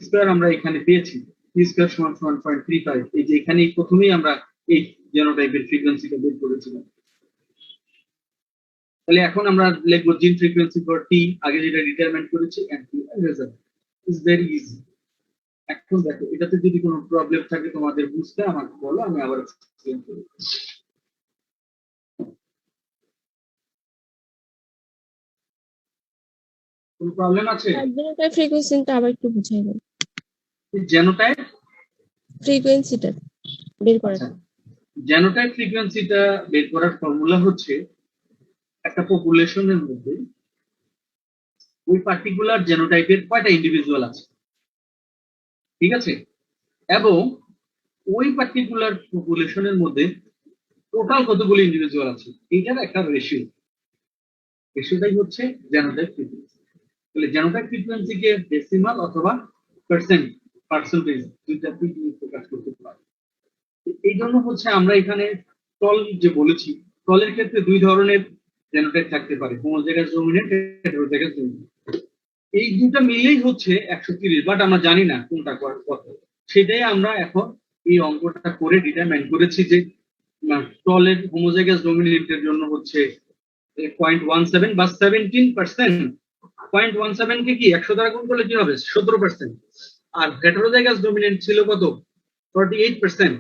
স্কয়ার আমরা এখানে পেয়েছি, কিউ স্কয়ার সমান সমান 0.35। এই যে এখানে প্রথমেই আমরা এই জেনোটাইপের ফ্রিকোয়েন্সিটা বের করেছিলাম। তাহলে এখন আমরা লিখব জিন ফ্রিকোয়েন্সি ফর টি, আগে যেটা ডিটারমাইন করেছি, and result is very easy. এখন দেখো এটাতে যদি কোনো প্রবলেম থাকে তোমাদের বুঝতে আমাকে বলো, আমি আবার এক্সপ্লেইন করি। কোনো প্রবলেম আছে? জেনোটাইপ ফ্রিকোয়েন্সিটা আবার একটু বুঝাই দেন। জেনোটাইপ ফ্রিকোয়েন্সিটা বের করা। জেনোটাইপ ফ্রিকোয়েন্সিটা বের করার ফর্মুলা হচ্ছে একটা পপুলেশনের মধ্যে ওই পার্টিকুলার জেনোটাইপের কয়টা ইন্ডিভিজুয়াল আছে, ঠিক আছে, এবং ওই পার্টিকুলার পপুলেশনের মধ্যে টোটাল কতগুলো ইন্ডিভিজুয়াল আছে, এইটার একটা রেশিও। রেশিওটাই হচ্ছে জেনোটাইপ ফ্রিকোয়েন্সি। তাহলে জেনোটাইপ ফ্রিকোয়েন্সিকে ডেসিমাল অথবা পার্সেন্টেজ দুইটাতেই প্রকাশ করতে পারি। এই জন্য হচ্ছে আমরা এখানে টল যে বলেছি, টলের ক্ষেত্রে দুই ধরনের জেনোটাইপ থাকতে পারে, হোমোজাইগাস ডমিনেন্ট, হেটারোজাইগাস ডমিনেন্ট। এই দুটো মিলেই হচ্ছে 130, বাট আমরা জানি না কোনটা কত। সেটাই আমরা এখন এই অঙ্কটা করে ডিটারমাইন করেছি যে টলের হোমোজাইগাস ডমিনেন্টের জন্য হচ্ছে 0.17 বা 17%। 0.17 কে কি 100 দ্বারা গুণ করলে কি হবে? 17%। আর হেটারোজাইগাস ডমিনেন্ট ছিল কত? 48%।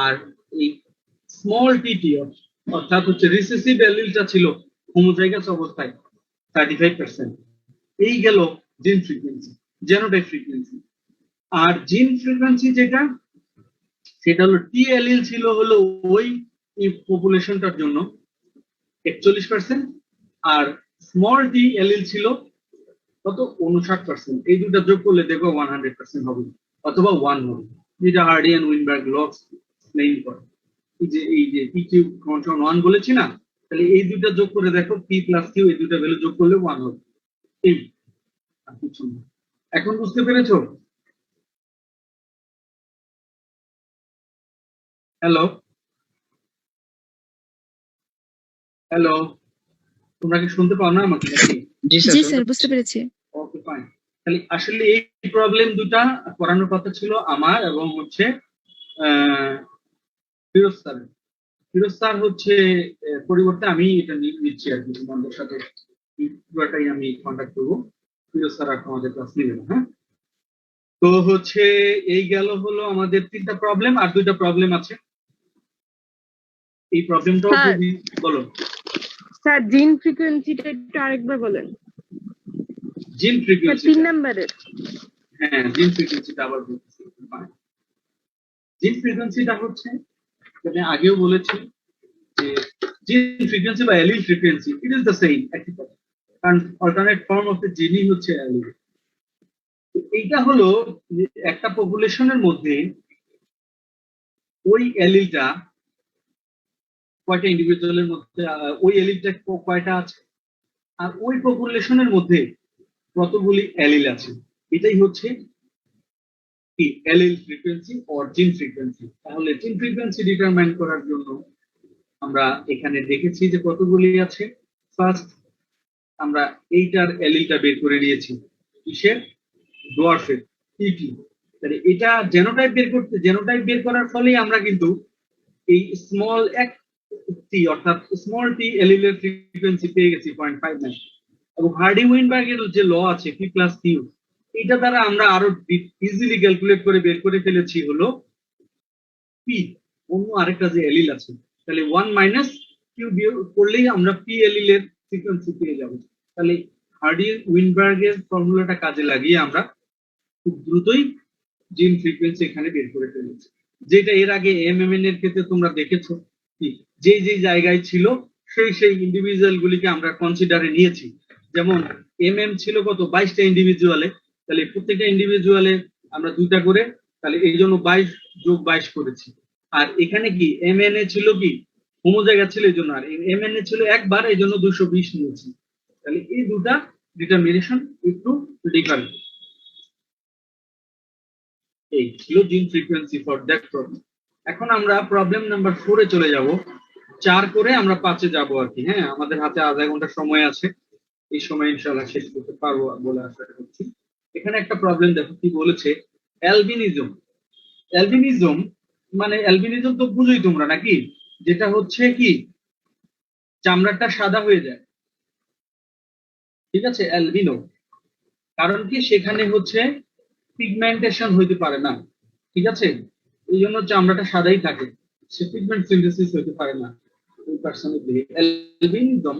আর এই স্মল টিটি অর্থাৎ হচ্ছে রিসেসিভ অ্যালিলটা ছিল হোমোজাইগাস অবস্থায় 35%। এই গেল জিন ফ্রিকোয়েন্সি, জেনোটাইপ ফ্রিকোয়েন্সি। আর জিন ফ্রিকোয়েন্সি যেটা, সেটা হলো টি অ্যালিল ছিল হলো ওই পপুলেশনটার জন্য 41%, আর স্মল টি অ্যালিল ছিল কত? 59%। এই দুটো যোগ করলে দেখো 100% হবে অথবা 1 হবে, যেটা হার্ডিয়ান উইনবার্গ ল এক্সপ্লেইন করে। এই যে পি কিউ সমান 1 বলেছি না, তাহলে এই দুটো যোগ করে দেখো পি প্লাস কিউ, এই দুটো ভ্যালু যোগ করলে 1 হবে। এই আর কিছু না। এখন বুঝতে পেরেছো? হ্যালো হ্যালো, তোমরা কি শুনতে পাও না আমাকে নাকি? জি জি স্যার স্যার, বুঝতে পেরেছি। Okay fine. তাহলে আসলে এই প্রবলেম দুটা করানোর কথা ছিল আমার এবং হচ্ছে ফিরোজ স্যার। ফিরোজ স্যার হচ্ছে পরিবর্তে আমি এটা নিচ্ছি আর কি, তোমাদের সাথে পুরোটাই আমি কন্ট্যাক্ট করবো। ফিরোজ স্যার আর আমাদের ক্লাস নেবে না। হ্যাঁ, তো হচ্ছে এই গেল হলো আমাদের 3টা প্রবলেম, আর 2টা প্রবলেম আছে। এই প্রবলেমটাও স্যার। যদি বলো। স্যার জিন ফ্রিকোয়েন্সিটা একটু আরেকবার বলেন। জিন স্যার ফ্রিকোয়েন্সি, 3 নাম্বারের। হ্যাঁ জিন ফ্রিকোয়েন্সিটা আবার বলতেছি। জিন ফ্রিকোয়েন্সিটা হচ্ছে, আমি আগেও বলেছি যে জিন ফ্রিকোয়েন্সি বা allele frequency it is the same, একই কথা, কারণ অল্টারনেট ফর্ম অফ দ্য জিনই হচ্ছে অ্যালিল। এইটা হলো যে একটা পপুলেশনের মধ্যে ওই অ্যালিলটা কয়টা ইন্ডিভিজুয়ালের মধ্যে, ওই অ্যালিলটা কয়টা আছে, আর ওই পপুলেশনের মধ্যে কতগুলি অ্যালিল আছে, এটাই হচ্ছে কি অ্যালিল ফ্রিকোয়েন্সি অর জিন ফ্রিকোয়েন্সি। তাহলে জিন ফ্রিকোয়েন্সি ডিটারমাইন করার জন্য আমরা এখানে দেখেছি যে কতগুলি আছে। ফার্স্ট আমরা এইটার অ্যালিলটা বের করে নিয়েছি, কিসের, ডোয়ার্ফের টি। তাহলে এটা জেনোটাইপ বের করার ফলেই আমরা কিন্তু এই স্মল টি অর্থাৎ স্মল টি অ্যালিলের ফ্রিকোয়েন্সি পেয়ে গেছি 0.59। এবং হার্ডি-ওয়েইনবার্গের যে ল আছে পি প্লাস কিউ, এটা দ্বারা আমরা আরো ইজিলি ক্যালকুলেট করে বের করে ফেলেছি হলো পি, অন্য আরেকটা যে অ্যালিল আছে। তাহলে 1 মাইনাস কিউ বিয়োগ করলেই আমরা পি অ্যালিলের ফ্রিকোয়েন্সি পেয়ে যাব। তাহলে হার্ডি-ওয়েইনবার্গের ফর্মুলাটা কাজে লাগিয়ে আমরা খুব দ্রুতই জিন ফ্রিকোয়েন্সি এখানে বের করে ফেলেছি, যেটা এর আগে এমএমএন এর ক্ষেত্রে তোমরা দেখেছো কি যে জায়গায় ছিল সেই ইন্ডিভিজুয়াল গুলিকে আমরা কনসিডারে নিয়েছি। যেমন এমএম ছিল কত, 22টা ইন্ডিভিজুয়ালে, তাহলে প্রত্যেকটা ইন্ডিভিজুয়ালে আমরা 2টা করে, তাহলে এই জন্য 22 যোগ 22 করেছি। আর এখানে কি এমএন এ ছিল কি হোমোজাইগাস ছিল এই জন্য, আর এমএন এ ছিল একবার, এই জন্য 220 নিয়েছি। তাহলে এই দুটা ডিটারমিনেশন একটু ডিফারেন্ট। এই ছিল জিন ফ্রিকোয়েন্সি ফর দ্যাট প্রবলেম। এখন আমরা প্রবলেম নাম্বার 4 এ চলে যাব, 4 করে আমরা 5 এ যাব আর কি। হ্যাঁ, আমাদের হাতে আধা ঘন্টা সময় আছে, এই সময় ইনশাআল্লাহ শেষ করতে পারবো বলে আশা করছি। এখানে একটা প্রবলেম দেখো কি বলেছে, অ্যালবিনিজম। অ্যালবিনিজম মানে অ্যালবিনিজম তো বুঝোই তোমরা নাকি, যেটা হচ্ছে কি চামড়াটা সাদা হয়ে যায়, ঠিক আছে, অ্যালবিনো। কারণ কি সেখানে হচ্ছে পিগমেন্টেশন হইতে পারে না, ঠিক আছে, এই জন্য চামড়াটা সাদাই থাকে, সে পিগমেন্ট সিনথেসিস হইতে পারে না ওই পার্সনের দেহে। Albinism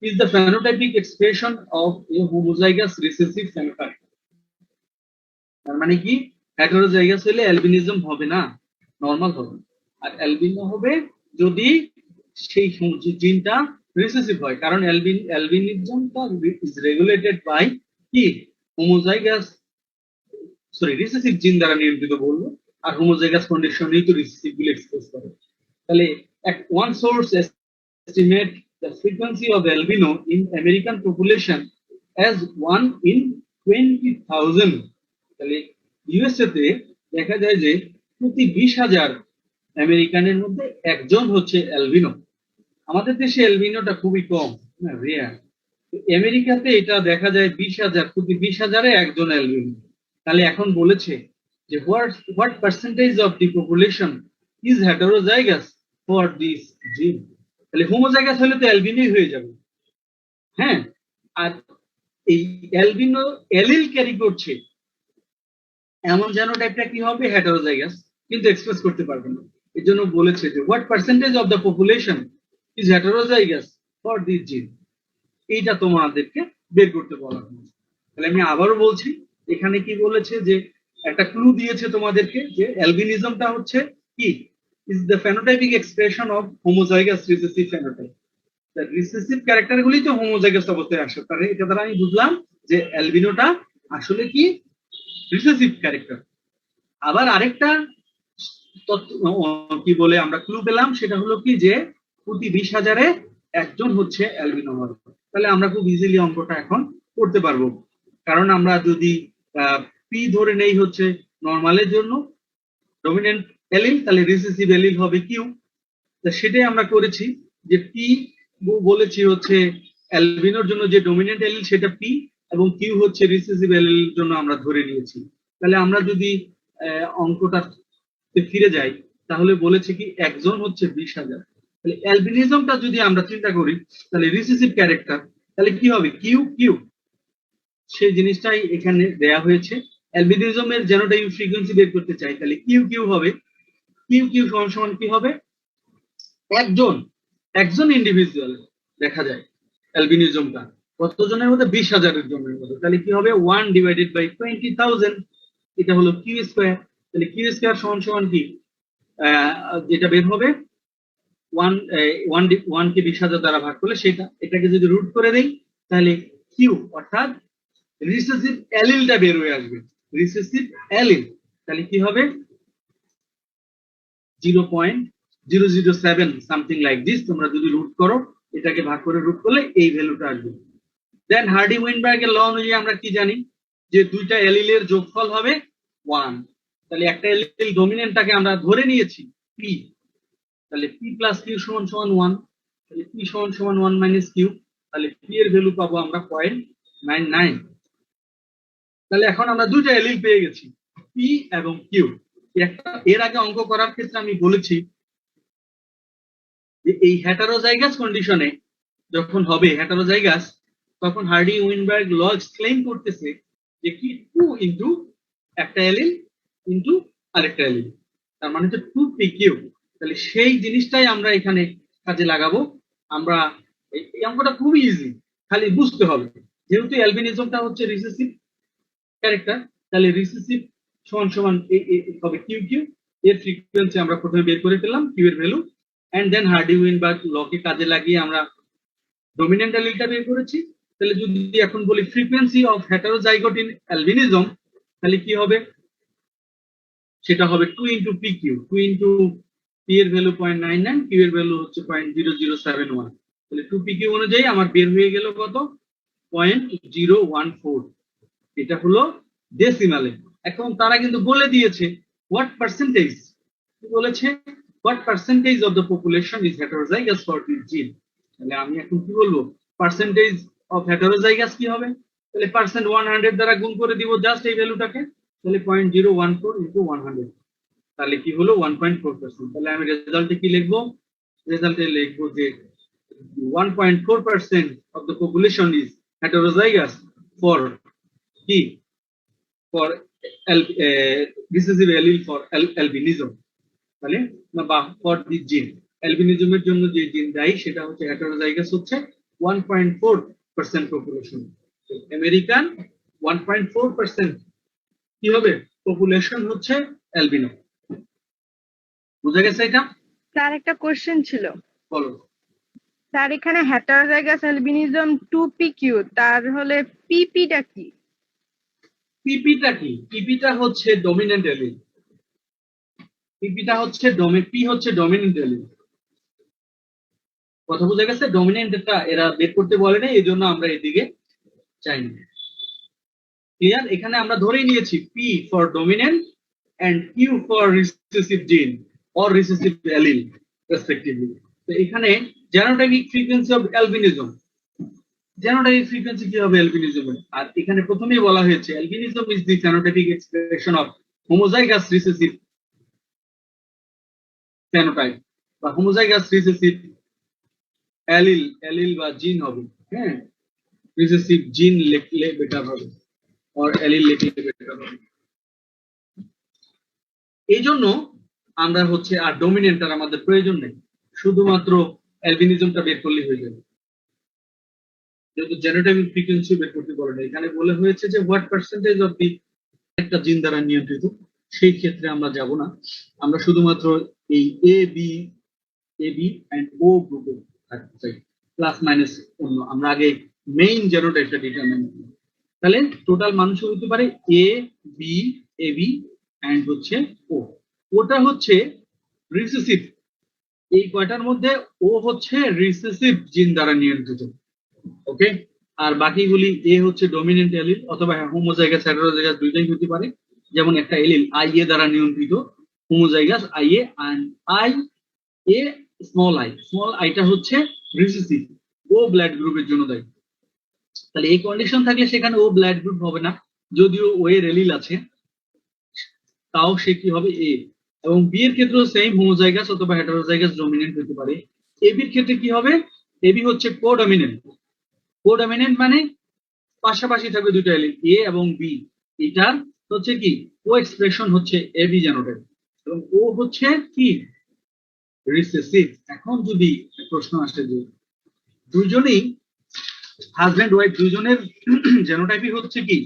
is the phenotypic expression of a homozygous recessive phenotype. তার মানে কি হেটেরোজাইগাস হলে অ্যালবিনিজম হবে না, নরমাল হবে। আর অ্যালবিনো হবে যদি সেই জিনটা রিসেসিভ হয়, কারণ অ্যালবিনিজমটা ইজ রেগুলেটেড বাই কি হোমোজাইগাস, সরি রিসেসিভ জিন দ্বারা নিয়ন্ত্রিত বলবো, আর হোমোজাইগাস কন্ডিশনেই তো রিসেসিভ গুলো এক্সপ্রেস করে। তাহলে one source estimate the frequency of albino in American population as 1 in 20,000. তাহলে ইউএসএ তে দেখা যায় যে প্রতি 20,000 আমেরিকানের মধ্যে একজন হচ্ছে অ্যালবিনো। আমাদের দেশে অ্যালবিনোটা খুবই কম, রেয়ার। আমেরিকাতে এটা দেখা যায় 20,000, প্রতি 20,000-এ একজন অ্যালবিনো। তাহলে এখন বলেছে যে what percentage of the population is heterozygous for this gene. তাহলে হোমোজাইগাস হলে তো অ্যালবিনোই হয়ে যাবে। হ্যাঁ, আর এই অ্যালবিনো অ্যালিল ক্যারি করছে এমন জেনোটাইপটা কি হবে, হেটেরোজাইগাস, কিন্তু এক্সপ্রেস করতে পারবে না। এর জন্য বলেছে যে what percentage of the population is heterozygous for this জিন, এইটা তোমাদেরকে বের করতে বলা হয়েছে। তাহলে আমি আবারও বলছি, এখানে কি বলেছে যে একটা ক্লু দিয়েছে তোমাদেরকে যে অ্যালবিনিজমটা হচ্ছে কি is the phenotypic expression of homozygous recessive phenotype. The recessive character গুলি তো হোমোজাইগাস অবস্থায় আসে, তাহলে এটা দ্বারা আমি বুঝলাম যে অ্যালবিনোটা আসলে কি রিসেসিভ ক্যারেক্টার। আবার আরেকটা কি বলে আমরা ক্লু পেলাম, সেটা হলো কি যে প্রতি 20,000-এ একজন হচ্ছে অ্যালবিনো হবে। তাহলে আমরা খুব ইজিলি অঙ্কটা এখন করতে পারবো, কারণ আমরা যদি পি ধরে নেই হচ্ছে নরমালের জন্য ডমিনেন্ট অ্যালিল, তাহলে রিসেসিভ অ্যালিল হবে কিউ। সেটাই আমরা করেছি যে পি বলেছি হচ্ছে অ্যালবিনোর জন্য যে ডমিনেন্ট অ্যালিল সেটা পি, এবং কিউ হচ্ছে রিসেসিভ অ্যালিল এর জন্য আমরা ধরে নিয়েছি। তাহলে আমরা যদি অঙ্কটা ফিরে যাই তাহলে বলেছে কি একজন হচ্ছে 20,000। তাহলে অ্যালবিনিজমটা যদি আমরা চিন্তা করি তাহলে রিসেসিভ ক্যারেক্টার, তাহলে কি হবে কিউ কিউ, সেই জিনিসটাই এখানে দেয়া হয়েছে। অ্যালবিনিজমের জেনোটাইপ ফ্রিকোয়েন্সি বের করতে চাই তাহলে কিউ কিউ হবে, কিউ কিউ সমান সমান কি হবে, একজন ইন্ডিভিজুয়াল দেখা যায় অ্যালবিনিজমটা কতজনের মধ্যে 20,000 জনের মধ্যে, তাহলে কি হবে 1 ডিভাইডেড বাই 20,000, এটা হলো কিউ স্কয়ার। তাহলে কিউ স্কয়ার সমান সমান কি যেটা বের হবে 1 কে 20,000 দ্বারা ভাগ করলে সেটা, এটাকে যদি রুট করে দেই তাহলে কিউ অর্থাৎ রিসেসিভ অ্যালিলটা বের হয়ে আসবে, রিসেসিভ অ্যালিল। তাহলে কি হবে 0.007 সামথিং লাইক দিস, তোমরা যদি রুট করো এটাকে ভাগ করে রুট করলে এই ভ্যালুটা আসবে। দেন হার্ডি উইনবার্গের ল অনুযায়ী আমরা কি জানি যে দুইটা অ্যালিলের যোগফল হবে 1। তাহলে একটা অ্যালিল ডমিনেন্টটাকে আমরা ধরে নিয়েছি পি, তাহলে পি প্লাস কিউ সমান সমান 1, তাহলে পি সমান সমান 1 মাইনাস কিউ, তাহলে পি এর ভ্যালু পাবো আমরা 0.99। তাহলে এখন আমরা দুইটা অ্যালিল পেয়ে গেছি পি এবং কিউ। এর আগে অঙ্ক করার ক্ষেত্রে আমি বলেছি যে এই হেটারোজাইগাস কন্ডিশনে যখন হবে হেটারোজাইগাস, তখন হার্ডি উইনবার্গ ল এক্সপ্লেইন করতেছে যে কি 2 ইনটু একটা অ্যালিল ইনটু আরেকটা অ্যালিল, তার মানে হচ্ছে 2pq। তাহলে সেই জিনিসটাই আমরা এখানে কাজে লাগাবো। আমরা এই অঙ্কটা খুবই ইজি, খালি বুঝতে হবে যেহেতু অ্যালবিনিজমটা হচ্ছে রিসেসিভ ক্যারেক্টার, তাহলে রিসেসিভ সমান সমান হবে কিউ কিউ, এর ফ্রিকোয়েন্সি আমরা প্রথমে বের করে ফেললাম কিউ এর value, and then Hardy Weinberg লকে কাজে লাগিয়ে আমরা ডমিনেন্ট অ্যালিলটা বের করেছি। তাহলে যদি এখন বলি frequency of heterozygote in albinism, তাহলে কি হবে সেটা হবে 2 into P Q, 2 into P এর ভ্যালু 0.99, কিউ এর ভ্যালু হচ্ছে 0.0071। তাহলে 2pq অনুযায়ী আমার বের হয়ে গেল কত 0.014, এটা হলো ডেসিমালে। এখন তারা কিন্তু বলে দিয়েছে হোয়াট পার্সেন্টেজ, বলেছে what percentage of the population is heterozygous for this জিন। তাহলে আমি এখন কি বলবো পার্সেন্টেজ অফ হেটারোজাইগাস কি হবে, তাহলে পার্সেন্ট 100 দ্বারা গুণ করে দিব জাস্ট এই ভ্যালুটাকে, তাহলে 0.014 ইনটু 100, তাহলে কি হলো 1.4%। তাহলে আমি রেজাল্টে কি লিখবো, রেজাল্টে লিখবো যে 1.4% of the population is heterozygous for কি for recessive allele for albinism, তাহলে বা for the gene albinism এর জন্য যে জিন দায়ী সেটা হচ্ছে heterozygous হচ্ছে 1.4% population। আমেরিকান 1.4% কি হবে পপুলেশন হচ্ছে অ্যালবিনো। বুঝা গেছে এটা? স্যার একটা কোশ্চেন ছিল। বলো। স্যার এখানে হেটারোজাইগাস অ্যালবিনিজম 2pq, তার হলে পিপিটা কি? পিপিটা কি? পিপিটা হচ্ছে ডমিনেন্ট অ্যালিল, পিপিটা হচ্ছে পি হচ্ছে ডমিনেন্ট অ্যালিল। কথা বুঝা গেছে? ডমিনেন্টটা এরা বের করতে বলে না, এই জন্য আমরা এদিকে চাই না। ক্লিয়ার? এখানে আমরা ধরেই নিয়েছি P for dominant and Q for recessive gene or recessive allele respectively. তো এখানে genotypic frequency of albinism, genotypic frequency কি হবে অ্যালবিনিজমের, আর এখানে প্রথমেই বলা হয়েছে albinism is the phenotypic expression of homozygous recessive phenotype বা হোমোজাইগাস রিসেসিভ অ্যালিল বা জিন হবে। হ্যাঁ, রিসেসিভ জিন লিখলে বেটার হবে or অ্যালিল লিখলে বেটার হবে। এই জন্য আমরা হচ্ছে আর ডমিনেন্টার আমাদের প্রয়োজন নেই, শুধুমাত্র অ্যালবিনিজমটা বের করলেই হয়ে যাবে, যেহেতু জেনোটাইপিক ফ্রিকোয়েন্সি বের করতে বলে না। এখানে বলে হয়েছে যে হোয়াট পার্সেন্টেজ অফ দি একটা জিন দ্বারা নিয়ন্ত্রিত, সেই ক্ষেত্রে আমরা যাব না, আমরা শুধুমাত্র এই এ বি এন্ড ও গ্রুপে থাকতে চাই, প্লাস মাইনাস অন্য। আমরা আগে মেইন জেনোটাইপটা ডিটারমাইন করি, তাহলে টোটাল মানুষ হতে পারে এ বি এন্ড হচ্ছে ও, ওটা হচ্ছে রিসেসিভ। এই কয়টার মধ্যে ও হচ্ছে রিসেসিভ জিন দ্বারা নিয়ন্ত্রিত, ওকে। আর বাকিগুলি এ হচ্ছে ডমিনেন্ট অ্যালিল অথবা হোমোজাইগাস হেটারোজাইগাস দুইটাই হতে পারে। যেমন একটা এলিল আই এ দ্বারা নিয়ন্ত্রিত homozygous I A, and I A small আইটা হচ্ছে রিসেসিভ, ও ব্লাড গ্রুপের জন্য দায়ী। তাহলে এই কন্ডিশন থাকলে সেখানে ও ব্লাড গ্রুপ হবে না, যদিও ও এর এলিল আছে, তাও সে কি হবে এ। এবং বি এর ক্ষেত্রেও সেম, হোমোজাইগাস অথবা হেটারোজাইগাস ডমিনেন্ট হতে পারে। এবির ক্ষেত্রে কি হবে, এবি হচ্ছে কোডমিনেন্ট। কোডমিনেন্ট মানে পাশাপাশি থাকবে দুটো এলিল এ এবং বি, এটার হচ্ছে কি ও এক্সপ্রেশন হচ্ছে এবি জেনোটাইপ, এবং ও হচ্ছে কি রিসেসিভ। এখন যদি প্রশ্ন আসে যে দুইজনেই হাজব্যান্ড ওয়াইফ দুইজনের জেনোটাইপই হচ্ছে কি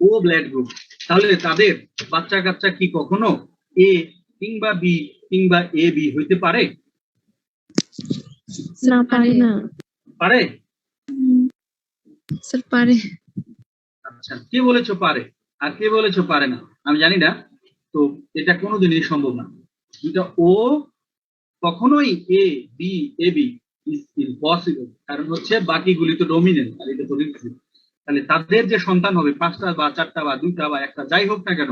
ও ব্লাড গ্রুপ, তাহলে তাদের বাচ্চা কাচ্চা কি কখনো এ কিংবা বি কিংবা এ বি হইতে পারে? না, পারে না। পারে? স্যার পারে। আচ্ছা, কে বলেছো পারে আর কে বলেছো পারে না? আমি জানি না, তো এটা কোনোদিনই সম্ভব না। দুটা ও কখনোই A B A B is impossible, কারণ হচ্ছে বাকিগুলি তো ডমিনেন্ট আর এটা তো রিসেসিভ। তাহলে তাদের যে সন্তান হবে, 5টা বা 4টা বা 2টা বা 1টা যাই হোক না কেন,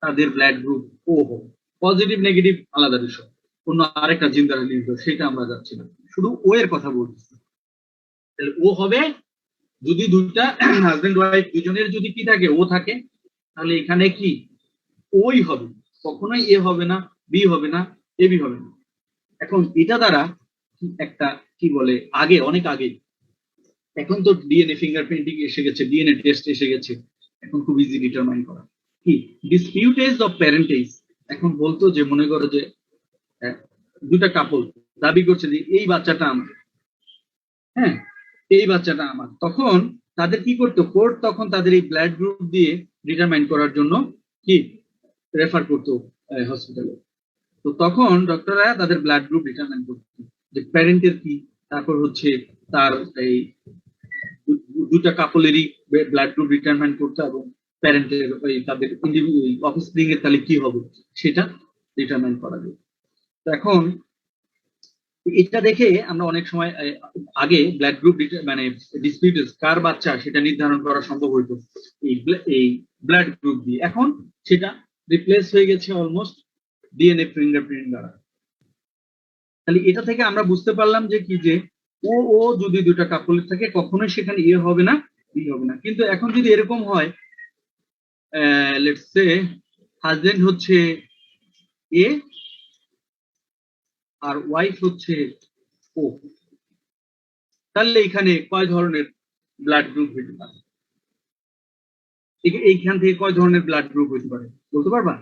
তাদের ব্লাড গ্রুপ ও হবে। পজিটিভ নেগেটিভ আলাদা বিষয়, অন্য আরেকটা জিন দ্বারা নির্মিত, সেটা আমরা যাচ্ছি না, শুধু ও এর কথা বলছি। তাহলে ও হবে যদি দুইটা হাজবেন্ড ওয়াইফ দুজনের যদি কি থাকে ও থাকে, তাহলে এখানে কি ওই হবে, কখনোই এ হবে না, বি হবে না, এ বি হবে না। এখন এটা দ্বারা একটা কি বলে, আগে অনেক আগে, এখন তো ডিএনএ ফিঙ্গারপ্রিন্টিং এসে গেছে, ডিএনএ টেস্ট এসে গেছে, এখন খুব ইজি ডিটারমাইন করা কি ডিসপিউটেজ অফ প্যারেন্টেজ। এখন বলতো যে মনে করো যে দুটা কাপল দাবি করছে যে এই বাচ্চাটা আমার, হ্যাঁ এই বাচ্চাটা আমার, তখন তাদের কি করতো, কোর্ট তখন তাদের এই ব্লাড গ্রুপ দিয়ে ডিটারমাইন করার জন্য কি রেফার করতো হসপিটালে। তো তখন ডক্টররা তাদের ব্লাড গ্রুপ ডিটারমাইন করতো যে প্যারেন্টের কি, তারপর হচ্ছে তার এই দুটা কাপলেরই ব্লাড গ্রুপ ডিটারমাইন করতো, এবং প্যারেন্টের তাদের অফস্প্রিং এর তাহলে কি হবে সেটা ডিটারমাইন করা যায়। তো এখন এটা দেখে আমরা অনেক সময় আগে ব্লাড গ্রুপ মানে ডিসপিউটেড কার বাচ্চা সেটা নির্ধারণ করা সম্ভব হইতো এই ব্লাড গ্রুপ দিয়ে। এখন সেটা রিপ্লেস হয়ে গেছে অলমোস্ট ডিএনএ ফিঙ্গারপ্রিন্ট দ্বারা। তাহলে এটা থেকে আমরা বুঝতে পারলাম যে কি, যে ও যদি দুটা কাপলের থাকে কখনোই সেখানে এ হবে না, বি হবে না। কিন্তু এখন যদি এরকম হয়, লেটস সে হাজবেন্ড হচ্ছে এ আর ওয়াইফ হচ্ছে ও, তাহলে এখানে কয় ধরনের ব্লাড গ্রুপ হইতে পারে? এইখান থেকে কয় ধরনের ব্লাড গ্রুপ হইতে পারে বলতে পারবা?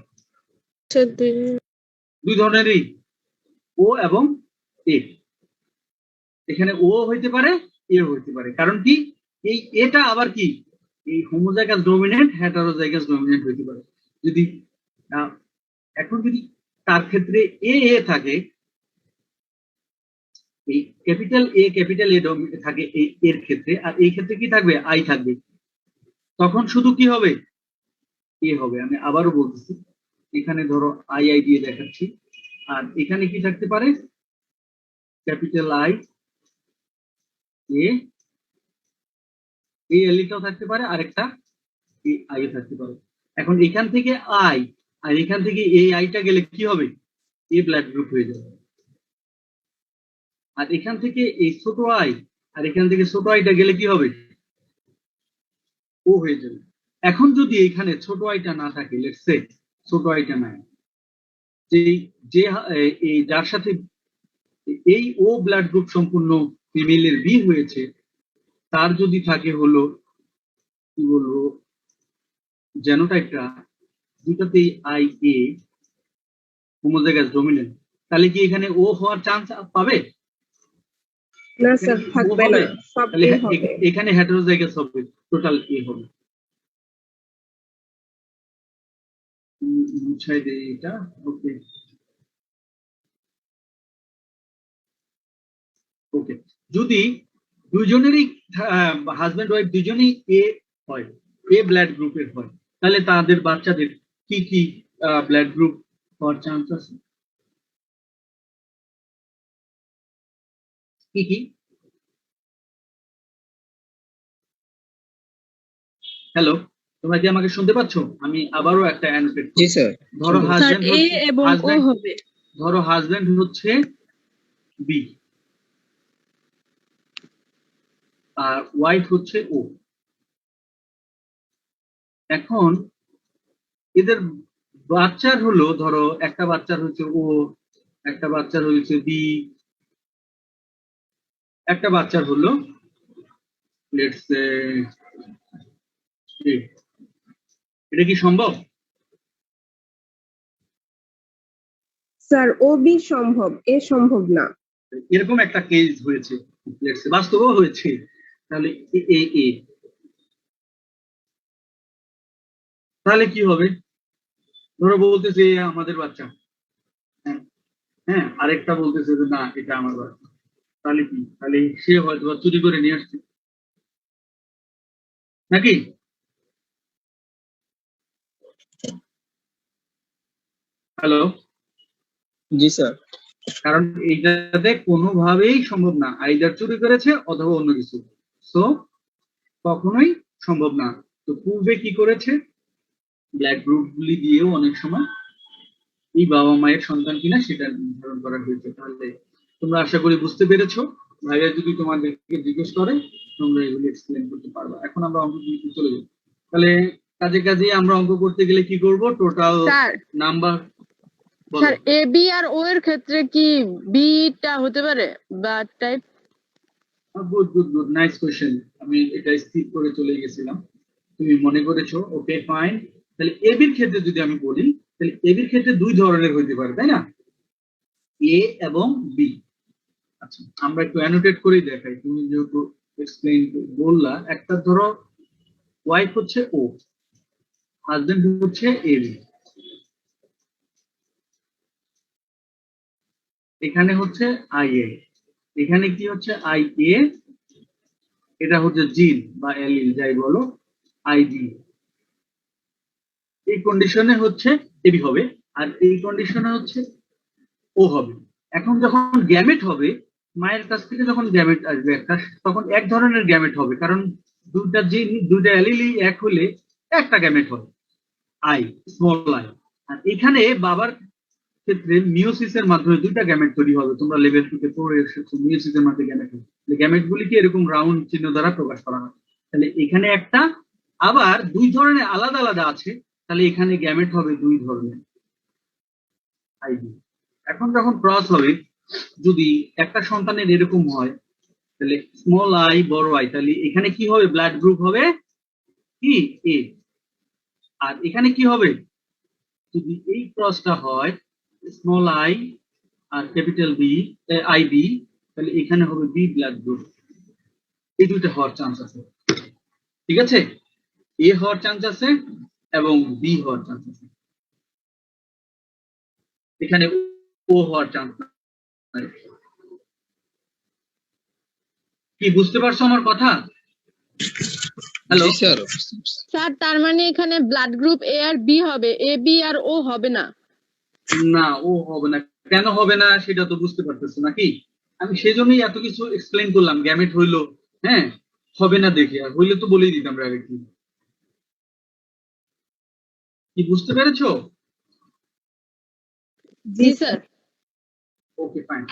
দুই ধরনেরই, ও এবং এ। এখানে ও হইতে পারে, এ হইতে পারে, কারণ কি এই এটা আবার কি এই হোমোজাইগাস ডমিনেন্ট হেটারোজাইগাস ডমিনেন্ট হইতে পারে। যদি এখন যদি তার ক্ষেত্রে এ থাকে, এই ক্যাপিটাল এ থাকে এর ক্ষেত্রে, আর এই ক্ষেত্রে কি থাকবে আই থাকবে, তখন শুধু কি হবে এ হবে। আমি আবারও বলতেছি, এখানে ধরো আই দিয়ে দেখাচ্ছি, আর এখানে কি থাকতে পারে ক্যাপিটাল আই এ, এই এলিটাও থাকতে পারে, আরেকটা এই আই থাকতে পারে। এখন এখান থেকে আই আর এখান থেকে এই আইটা গেলে কি হবে, এ ব্লাড গ্রুপ হয়ে যাবে। আর এখান থেকে এই ছোট আই আর এখান থেকে ছোট আইটা গেলে কি হবে, ও হয়ে যাবে। এখন যদি এখানে ছোট আইটা না থাকে, লেটস সে ছোট আইটা নাই, যে যার সাথে এই ও ব্লাড গ্রুপ সম্পূর্ণ ফিমেলের বি হয়েছে, তার যদি থাকে হলো কি বলবো জেনোটাইপটা দুটাতেই আই এ হোমোজাইগাস ডমিনেন্ট, তাহলে কি এখানে ও হওয়ার চান্স পাবে? না স্যার, থাকবে না, সব তাহলে এ হবে। এখানে হেটারোজাইগাস হবে, টোটাল এ হবে। মুছাই দেই এটা, ওকে ওকে। যদি দুইজনেরই হাজব্যান্ড ওয়াইফ দুজনেই এ হয়, এ ব্লাড গ্রুপের হয়, তাহলে তাদের বাচ্চাদের কি কি ব্লাড গ্রুপ হওয়ার চান্স আছে? কি কি? হ্যালো, তোমরা কি আমাকে শুনতে পাচ্ছ? আমি আবারও একটা অ্যানোটেট করছি। ধরো হাজব্যান্ড এ এবং ও হবে, ধরো হাজব্যান্ড হচ্ছে বি, আর ওয়াইফ হচ্ছে ও। এখন এদের বাচ্চার হলো, ধরো একটা বাচ্চার হচ্ছে ও, একটা বাচ্চার হয়েছে বি, একটা বাচ্চার হলো লেটস সে এ। এটা কি সম্ভব? স্যার ও বি সম্ভব, এ সম্ভব না। এরকম একটা কেস হয়েছে, লেটস সে বাস্তবও হয়েছে। তাহলে এ এ এ, তাহলে কি হবে? ধরো বলতেছে এ আমাদের বাচ্চা, হ্যাঁ হ্যাঁ, আরেকটা বলতেছে যে না এটা আমার বাচ্চা, তাহলে কি? তাহলে সে হয়তো বা চুরি করে নিয়ে আসছে নাকি? হ্যালো, জি স্যার। কারণ এইটাতে কোনোভাবেই সম্ভব না, আইদার চুরি করেছে অথবা অন্য কিছু, সো কখনোই সম্ভব না। তো পূর্বে কি করেছে, ব্ল্যাক গ্রুপ গুলি দিয়েও অনেক সময় এই বাবা মায়ের সন্তান কিনা সেটা নির্ধারণ করা হয়েছে। তাহলে তোমরা আশা করি বুঝতে পেরেছো। ভাইয়া যদি তোমাদেরকে জিজ্ঞেস করে তোমরা এগুলি এক্সপ্লেন করতে পারবে। এখন আমরা অঙ্ক করতে চলে যাই। তাহলে কাজে কাজে আমরা অঙ্ক করতে গেলে কি করব? Total sir number. Sir A B আর ও এর ক্ষেত্রে কি বিটা হতে পারে বা type? Good good good, nice question. আমি এটা স্কিপ করে চলে গেছিলাম, তুমি মনে করেছো, ওকে ফাইন। তাহলে এবির ক্ষেত্রে যদি আমি বলি, তাহলে এবির ক্ষেত্রে দুই ধরনের হইতে পারে, তাই না? এ এবং বি। আচ্ছা, আমরা একটু অ্যানোটেট করেই দেখাই, তুমি যেহেতু এক্সপ্লেইন বললা। একটা ধরো ওয়াইফ হচ্ছে ও, হাজবেন্ড হচ্ছে এ বি, এখানে হচ্ছে আই এ, এখানে কি হচ্ছে আই এ, এটা হচ্ছে জিন বা এলিল যাই বলো, আই ডি। এই কন্ডিশনে হচ্ছে এবি হবে, আর এই কন্ডিশনে হচ্ছে ও হবে। এখন যখন গ্যামেট হবে, মায়ের কাছ থেকে যখন গ্যামেট আসবে একটা, তখন এক ধরনের গ্যামেট হবে, কারণ দুইটা জিন দুইটা অ্যালিলি এক হলে একটা গ্যামেট হয়, আই, স্মল আই। আর এখানে বাবার ক্ষেত্রে মিওসিসের মাধ্যমে দুইটা গ্যামেট তৈরি হবে। তোমরা লেভেল 2 তে পড়ে এসেছো, মিওসিসের মাধ্যমে গ্যামেট হবে। গ্যামেট গুলিকে এরকম রাউন্ড চিহ্ন দ্বারা প্রকাশ করা হয়। তাহলে এখানে একটা, আবার দুই ধরনের আলাদা আলাদা আছে, তাহলে এখানে গ্যামেট হবে দুই ধরনের, আইডি। এখন যখন ক্রস হবে, যদি একটা সন্তানের এরকম হয়, তাহলে স্মল আই বড় আই, তাহলে এখানে কি হবে? ব্লাড গ্রুপ হবে কি এ। আর এখানে কি হবে? যদি এই ক্রসটা হয় স্মল আই আর ক্যাপিটাল বি, আই বি, তাহলে এখানে হবে বি ব্লাড গ্রুপ। এই দুইটা হওয়ার চান্স আছে, ঠিক আছে? এ হওয়ার চান্স আছে এবং বি হওয়ার চান্স আছে, এখানে ও হওয়ার চান্স নাই। কি বুঝতে পারছো আমার কথা? Hello sir. স্যার তার মানে এখানে ব্লাড গ্রুপ এ আর বি হবে, এ বি আর ও হবে না? না, ও হবে না। কেন হবে না সেটা তো বুঝতে পারতেছো নাকি? আমি সেজন্যই এত কিছু এক্সপ্লেইন করলাম। গ্যামেট হইলো, হ্যাঁ, হবে না দেখে, আর হইলে তো বলেই দিতাম ডাইরেক্টলি। কি বুঝতে পেরেছো? জি স্যার। Okay fine.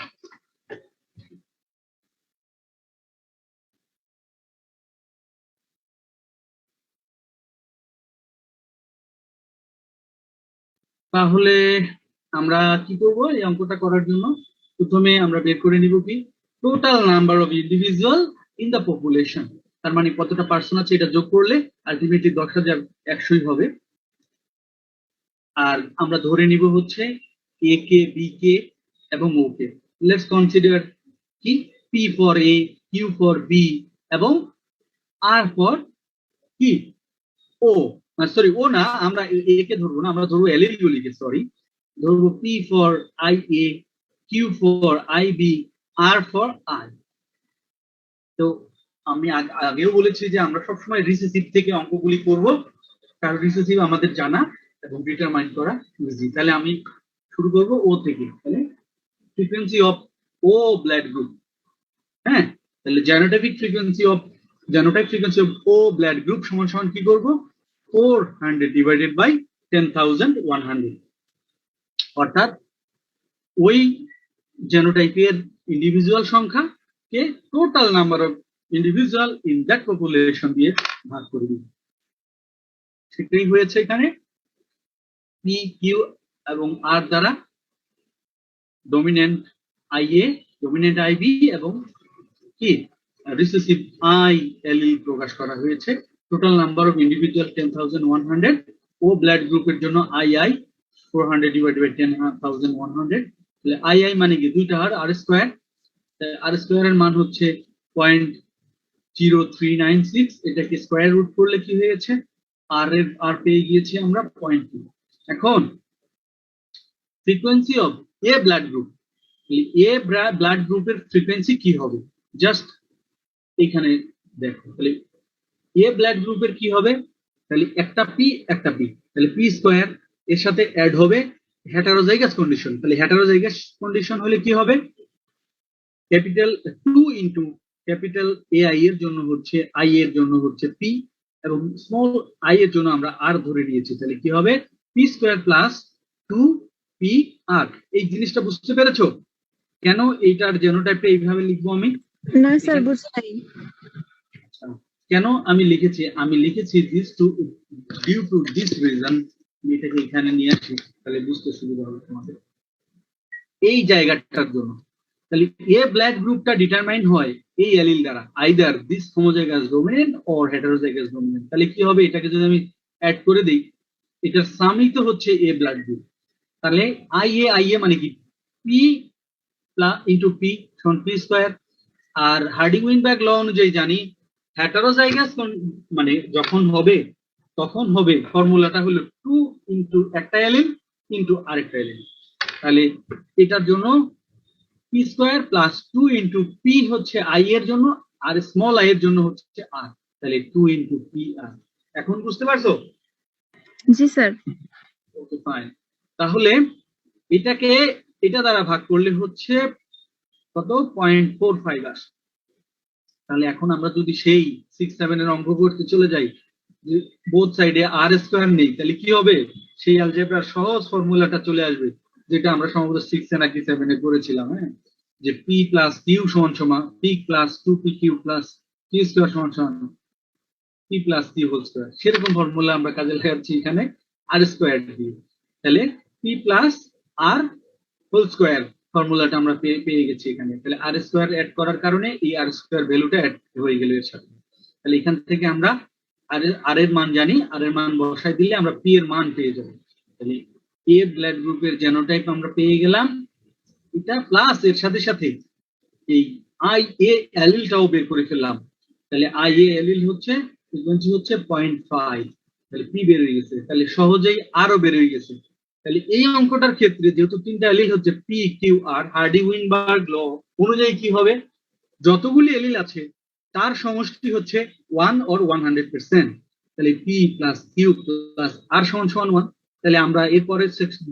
তাহলে আমরা কি করব? এই অঙ্কটা করার জন্য প্রথমে আমরা বের করে নিব কি total number of individual in the population. তার মানে কতটা পার্সন আছে এটা যোগ করলে আলটিমেটলি 10,100 হবে। আর আমরা ধরে নিব হচ্ছে এ কে, বি কে এবং ও কে। লেটস কনসিডার কি P for A, Q for B এবং আর ফর কি ও, সরি ও না, আমরা এ কে ধরবো না, আমরা ধরবো এলএল গুলিকে, সরি, ধরবো P for I A, Q for I B, R for I. তো আমি আগেও বলেছি যে আমরা সবসময় রিসেসিভ থেকে অঙ্কগুলি করব, কারণ রিসেসিভ আমাদের জানা এবং ডিটারমাইন করা ইজি। তাহলে আমি শুরু করব ও থেকে। তাহলে frequency of O blood group, হ্যাঁ, তাহলে genotypic frequency of O blood group সমান সমান কি করব? 400 ডিভাইডেড বাই 10,100, অর্থাৎ ওই জেনোটাইপের ইন্ডিভিজুয়াল সংখ্যা কে total number of individual in that population দিয়ে ভাগ করে দিব। সেটাই হয়েছে এখানে পি কিউ এবং আর দ্বারা ডমিনেন্ট আইএ, ডমিনেন্ট আইবি এবং কি রিসেসিভ আই এলিল প্রকাশ করা হয়েছে। Total number of individual 10,100 O blood গ্রুপের জন্য আইআই 400 ডিভাইডেড বাই 10,100। তাহলে আইআই মানে কি দুইটা হার আর স্কোয়ার, আর স্কোয়ারের মান হচ্ছে 0.0396, এটাকে স্কোয়ার রুট করলে কি হয়েছে আর পেয়ে গিয়েছি আমরা 0.2। এখন frequency of A blood group, A blood গ্রুপের ফ্রিকোয়েন্সি কি হবে জাস্ট এখানে দেখো। তাহলে এ ব্লাড গ্রুপের কি হবে, তাহলে একটা পি, তাহলে পি স্কোয়ার এর সাথে অ্যাড হবে হেটারোজাইগাস কন্ডিশন। তাহলে হেটারোজাইগাস কন্ডিশন হলে কি হবে, ক্যাপিটাল 2 ইন্টু ক্যাপিটাল এআই এর জন্য হচ্ছে আই এর জন্য হচ্ছে পি এবং স্মল আই এর জন্য আমরা আর ধরে নিয়েছি। তাহলে কি হবে P square plus 2 P R. এই জিনিসটা বুঝতে পেরেছো কেন এইটার জেনোটাইপটা এইভাবে লিখবো আমি? না স্যার বুঝতে পারি। কেন আমি লিখেছি this to due to this reason, এটাকে এখানে নিয়ে আসি তাহলে বুঝতে সুবিধা হবে তোমাদের এই জায়গাটার জন্য। তাহলে এ ব্লাড গ্রুপটা ডিটারমাইন হয় এই অ্যালিল দ্বারা, either this homozygous dominant or heterozygous dominant. তাহলে কি হবে, এটাকে যদি আমি অ্যাড করে দিই, এটার সামই তো হচ্ছে এ ব্লাড গ্রুপ। তাহলে আইএ মানে কি পি ইন্টু পি সমান পি স্কোয়ার। আর হার্ডিং-উইনবার্গ ল অনুযায়ী জানি হেটারোজাইগাস মানে যখন হবে তখন হবে ফর্মুলাটা হলো 2 ইন্টু একটা অ্যালিল ইন্টু আরেকটা অ্যালিল। তাহলে এটার জন্য P square plus 2 into P হচ্ছে আই এর জন্য আর স্মল আই এর জন্য হচ্ছে আর। তাহলে 2 ইন্টু পি আর। এখন বুঝতে পারছো? জি স্যার। Okay fine. তাহলে এটাকে এটা দ্বারা ভাগ করলে হচ্ছে কত 0.45 আসে। তাহলে এখন আমরা যদি সেই 6-7 এর অঙ্ক করতে চলে যাই, বোথ সাইডে আর স্কোয়ার নেই, তাহলে কি হবে, সেই অ্যালজেব্রার সহজ ফর্মুলাটা চলে আসবে যেটা আমরা সম্ভবত 6 এ নাকি 7 এ করেছিলাম, হ্যাঁ, যে পি প্লাস কিউ সমান সমান P plus 2 P Q plus Q square সমান সমান P plus Q whole square. সেরকম ফর্মুলা আমরা কাজে লাগাচ্ছি এখানে আর স্কোয়ার দিয়ে। তাহলে P plus R whole square ফর্মুলাটা আমরা পেয়ে গেছি এখানে। তাহলে আর স্কোয়ার অ্যাড করার কারণে এই আর স্কোয়ার ভ্যালুটা অ্যাড হয়ে গেল এর সাথে। তাহলে এখান থেকে আমরা আর এর মান জানি, আর এর মান বসাই দিলে আমরা পি এর মান পেয়ে যাবো। তাহলে এ ব্লাড গ্রুপের জেনোটাইপ আমরা পেয়ে গেলাম এটা, প্লাস এর সাথে সাথে এই আই এ অ্যালিলটাও বের করে ফেললাম। তাহলে আই এ অ্যালিল হচ্ছে ফ্রিকোয়েন্সি হচ্ছে 0.5, তাহলে পি বের হয়ে গেছে। তাহলে সহজেই আরও বের হয়ে গেছে। তাহলে এই অঙ্কটার ক্ষেত্রে যেহেতু তিনটা অ্যালিল হচ্ছে পি কিউ আর, হার্ডি-উইনবার্গ ল অনুযায়ী কি হবে, যতগুলি অ্যালিল আছে তার সমষ্টি হচ্ছে 1 or 100%। তাহলে P plus Q plus R সমান সমান 1। তাহলে আমরা এরপরে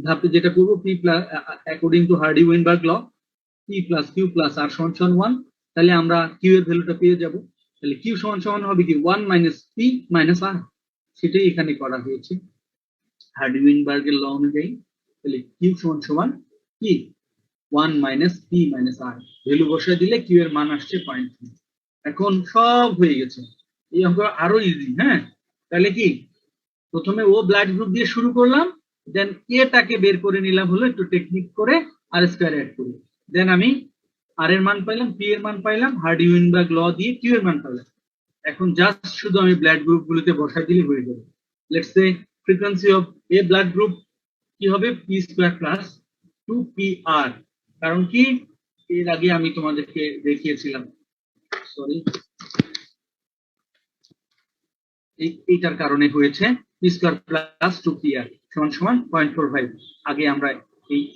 ধাপে যেটা করবো, P plus according to Hardy Weinberg law P plus Q plus R সমান সমান 1। তাহলে আমরা কিউ এর ভ্যালুটা পেয়ে যাব। তাহলে কিউ সমান সমান হবে কি 1 মাইনাস পি মাইনাস আর, সেটাই এখানে করা হয়েছে হার্ডি-উইনবার্গের ল অনুযায়ী। তাহলে কিউ সমান সমান কি 1 মাইনাস পি মাইনাস আর, ভ্যালু বসায় দিলে কিউ এর মান আসছে 0.3। এখন সব হয়ে গেছে, এই অঙ্ক আরো ইজি। হ্যাঁ, তাহলে কি প্রথমে ও ব্লাড গ্রুপ দিয়ে শুরু করলাম, দেন এটাকে বের করে নিলাম হলো একটু টেকনিক করে আর স্কোয়ার অ্যাড করে, দেন আমি আর এর মান পাইলাম, পি এর মান পাইলাম, হার্ডি-উইনবার্গ ল দিয়ে কিউ এর মান পাইলাম। এখন জাস্ট শুধু আমি ব্লাড গ্রুপ গুলোতে বসাই দিলে হয়ে যাবে। Let's say frequency of A blood group কি হবে P square plus 2 P R. কারণ কি এর আগে আমি তোমাদেরকে দেখিয়েছিলাম, সরি, এইটার কারণে হয়েছে P square plus 2 P R সমান সমান 0.45। আগে আমরা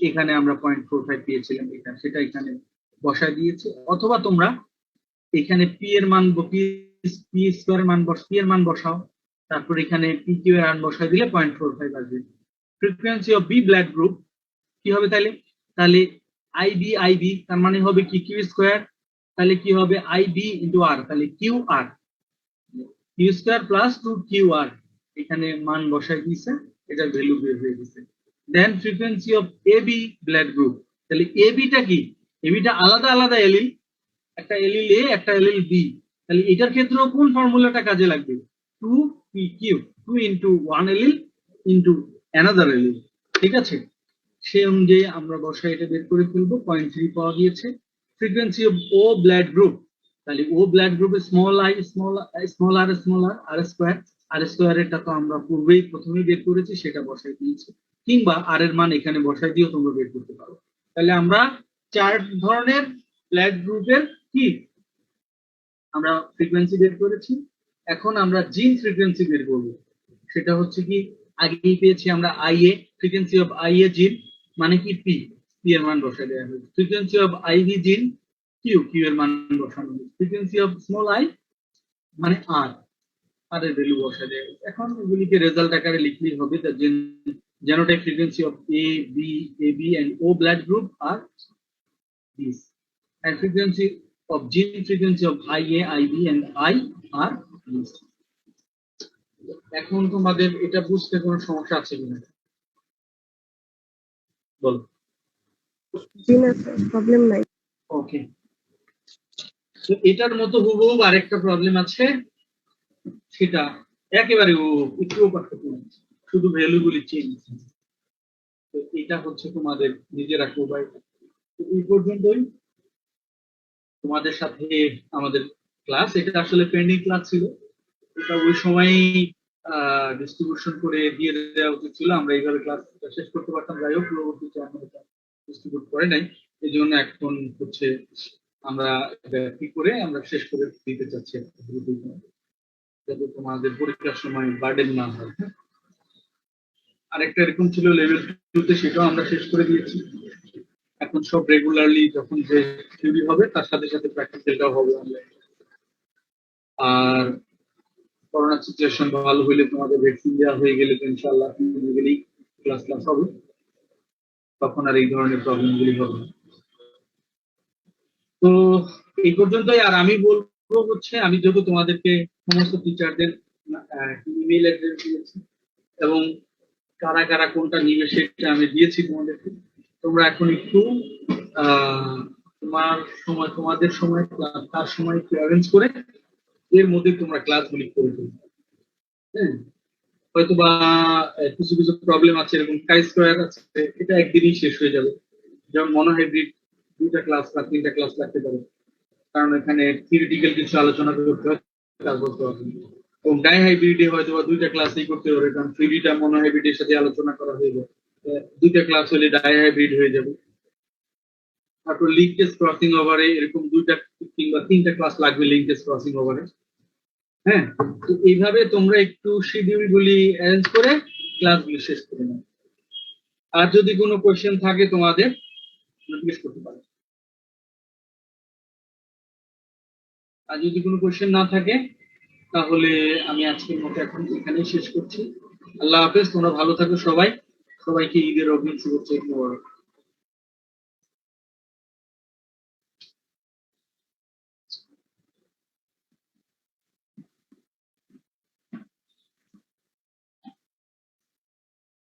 এখানে আমরা 0.45 পেয়েছিলাম, এটা সেটা এখানে বসায় দিয়েছি। অথবা তোমরা এখানে পি এর মান পি স্কোয়ার মান পি এর মান বসাও, তারপর এখানে পি কিউ এর মান বসায় দিলে 0.45 আসবে। Frequency of B blood group কি হবে তাহলে আইবি তার মানে হবে কি কিউ স্কোয়ার, তাহলে কি হবে আইবি ইন্টু আর, তাহলে Q R Q square plus 2 Q R, এখানে মান বসায় দিয়েছে, এটার ভ্যালু বের হয়ে গেছে। Then frequency of AB blood group, তাহলে এবিটা কি, এবিটা আলাদা আলাদা এলিল, একটা এলিল এ একটা এলিল বি, তাহলে এটার ক্ষেত্রেও কোন ফর্মুলাটা কাজে লাগবে? 2p3, 2 into 1 allele into another allele. ঠিক আছে, সেই অনুযায়ী আমরা বসাই এটা বের করে ফেলবো। 0.3 পাওয়া গিয়েছে। Frequency of O blood group, তাহলে ও ব্লাড গ্রুপে small I small R R square এটা তো আমরা প্রথমেই বের করেছি, সেটা বসাই দিয়েছি, কিংবা আর এর মান এখানে বসাই দিয়েও তোমরা বের করতে পারো। তাহলে আমরা 4 ধরনের ব্লাড গ্রুপের কি আমরা ফ্রিকোয়েন্সি বের করেছি। এখন আমরা জিন ফ্রিকোয়েন্সি বের করবো। সেটা হচ্ছে কি, আগেই পেয়েছি আমরা আইএ, ফ্রিকোয়েন্সি অফ আইএ জিন মানে কি পি এর মান বসাই দেওয়া হয়েছে। ফ্রিকোয়েন্সি অফ আইভি জিন কিউ এর মান বসানো হয়েছে। ফ্রিকোয়েন্সি অফ স্মল আই মানে আর এর ভ্যালু বসাই দেওয়া হয়েছে। এখন এগুলিকে রেজাল্ট আকারে লিখলেই হবে। The genotype frequency of A, B, AB and O blood group are these, and frequency of gene frequency of IA, IB and I are these. এখন তোমাদের এটা বুঝতে কোনো সমস্যা আছে কিনা বলো? জি না স্যার, প্রবলেম নাই। ওকে, তো এটার মতো হুবহু আরেকটা প্রবলেম আছে, সেটা একেবারে একটুও পার্থক্য নেই, শুধু ভ্যালুগুলি চেঞ্জ। তো এটা হচ্ছে তোমাদের নিজেরা প্রোভাইড। এই পর্যন্তই তোমাদের সাথে আমাদের ক্লাস। এটা আসলে পেন্ডিং ক্লাস ছিল, এটা ওই সময়ই ডিস্ট্রিবিউশন করে দিয়ে দেওয়া উচিত ছিল। আমরা এইভাবে ক্লাস শেষ করতে পারতাম, যাই হোক পরবর্তীতে আমরা ডিস্ট্রিবিউট করে নাই। এই জন্য এখন হচ্ছে আমরা কি করে আমরা শেষ করে দিতে চাচ্ছি, যাতে তোমাদের পরীক্ষার সময় বার্ডেন না হয়। আরেকটা এরকম ছিল লেভেল 2 তে, সেটাও আমরা শেষ করে দিয়েছি। এখন সব রেগুলারলি যখন যে থিওরি হবে তার সাথে সাথে প্র্যাকটিক্যালটাও হবে অনলাইন। আর করোনা সিচুয়েশন ভালো হইলে, তোমাদের ভ্যাকসিন দেওয়া হয়ে গেলে তো ইনশাআল্লাহ ক্লাস হবে, তখন আর এই ধরনের প্রবলেমগুলি হবে না। তো এই পর্যন্তই। আর আমি বলবো হচ্ছে, আমি যেহেতু তোমাদেরকে সমস্ত টিচারদের ইমেল অ্যাড্রেস দিয়েছি এবং কারা কারা কোনটা নিবে সেটা আমি দিয়েছি তোমাদেরকে, তোমরা এখন একটু তোমাদের সময় তার সময় একটু অ্যারেঞ্জ করে এর মধ্যে তোমরা ক্লাসগুলি করে ফেলবে। হ্যাঁ, হয়তো বা কিছু কিছু প্রবলেম আছে, এরকম কাই স্কোয়ার আছে, এটা একদিনই শেষ হয়ে যাবে। যেমন মনোহাইব্রিড 2টা ক্লাস বা 3টা ক্লাস লাগতে পারে, কারণ এখানে থিওরিটিক্যাল কিছু আলোচনা করতে হয়, তারপর তো এবং ডাইহাইব্রিডে হয়তো বা 2টা ক্লাসই করতে পারে, কারণ 3Dটা মনোহাইব্রিডের সাথে আলোচনা করা হয়ে যায়। 2টা ক্লাস হলে ডাইহাইব্রিড হয়ে যাবে। তারপর লিঙ্কেজ ক্রসিং ওভারে এরকম 2টা কিংবা 3টা ক্লাস লাগবে লিঙ্কেজ ক্রসিং ওভারে। হ্যাঁ, তো এইভাবে তোমরা একটু শিডিউল গুলি অ্যারেঞ্জ করে ক্লাসগুলি শেষ করে নাও। আর যদি কোনো কোয়েশ্চেন থাকে তোমাদের জিজ্ঞেস করতে পারো। আর যদি কোনো কোয়েশ্চেন না থাকে তাহলে আমি আজকের মতো এখন এখানেই শেষ করছি। আল্লাহ হাফেজ, তোমরা ভালো থাকো সবাই। সবাইকে ঈদের অগ্রিম শুভেচ্ছা।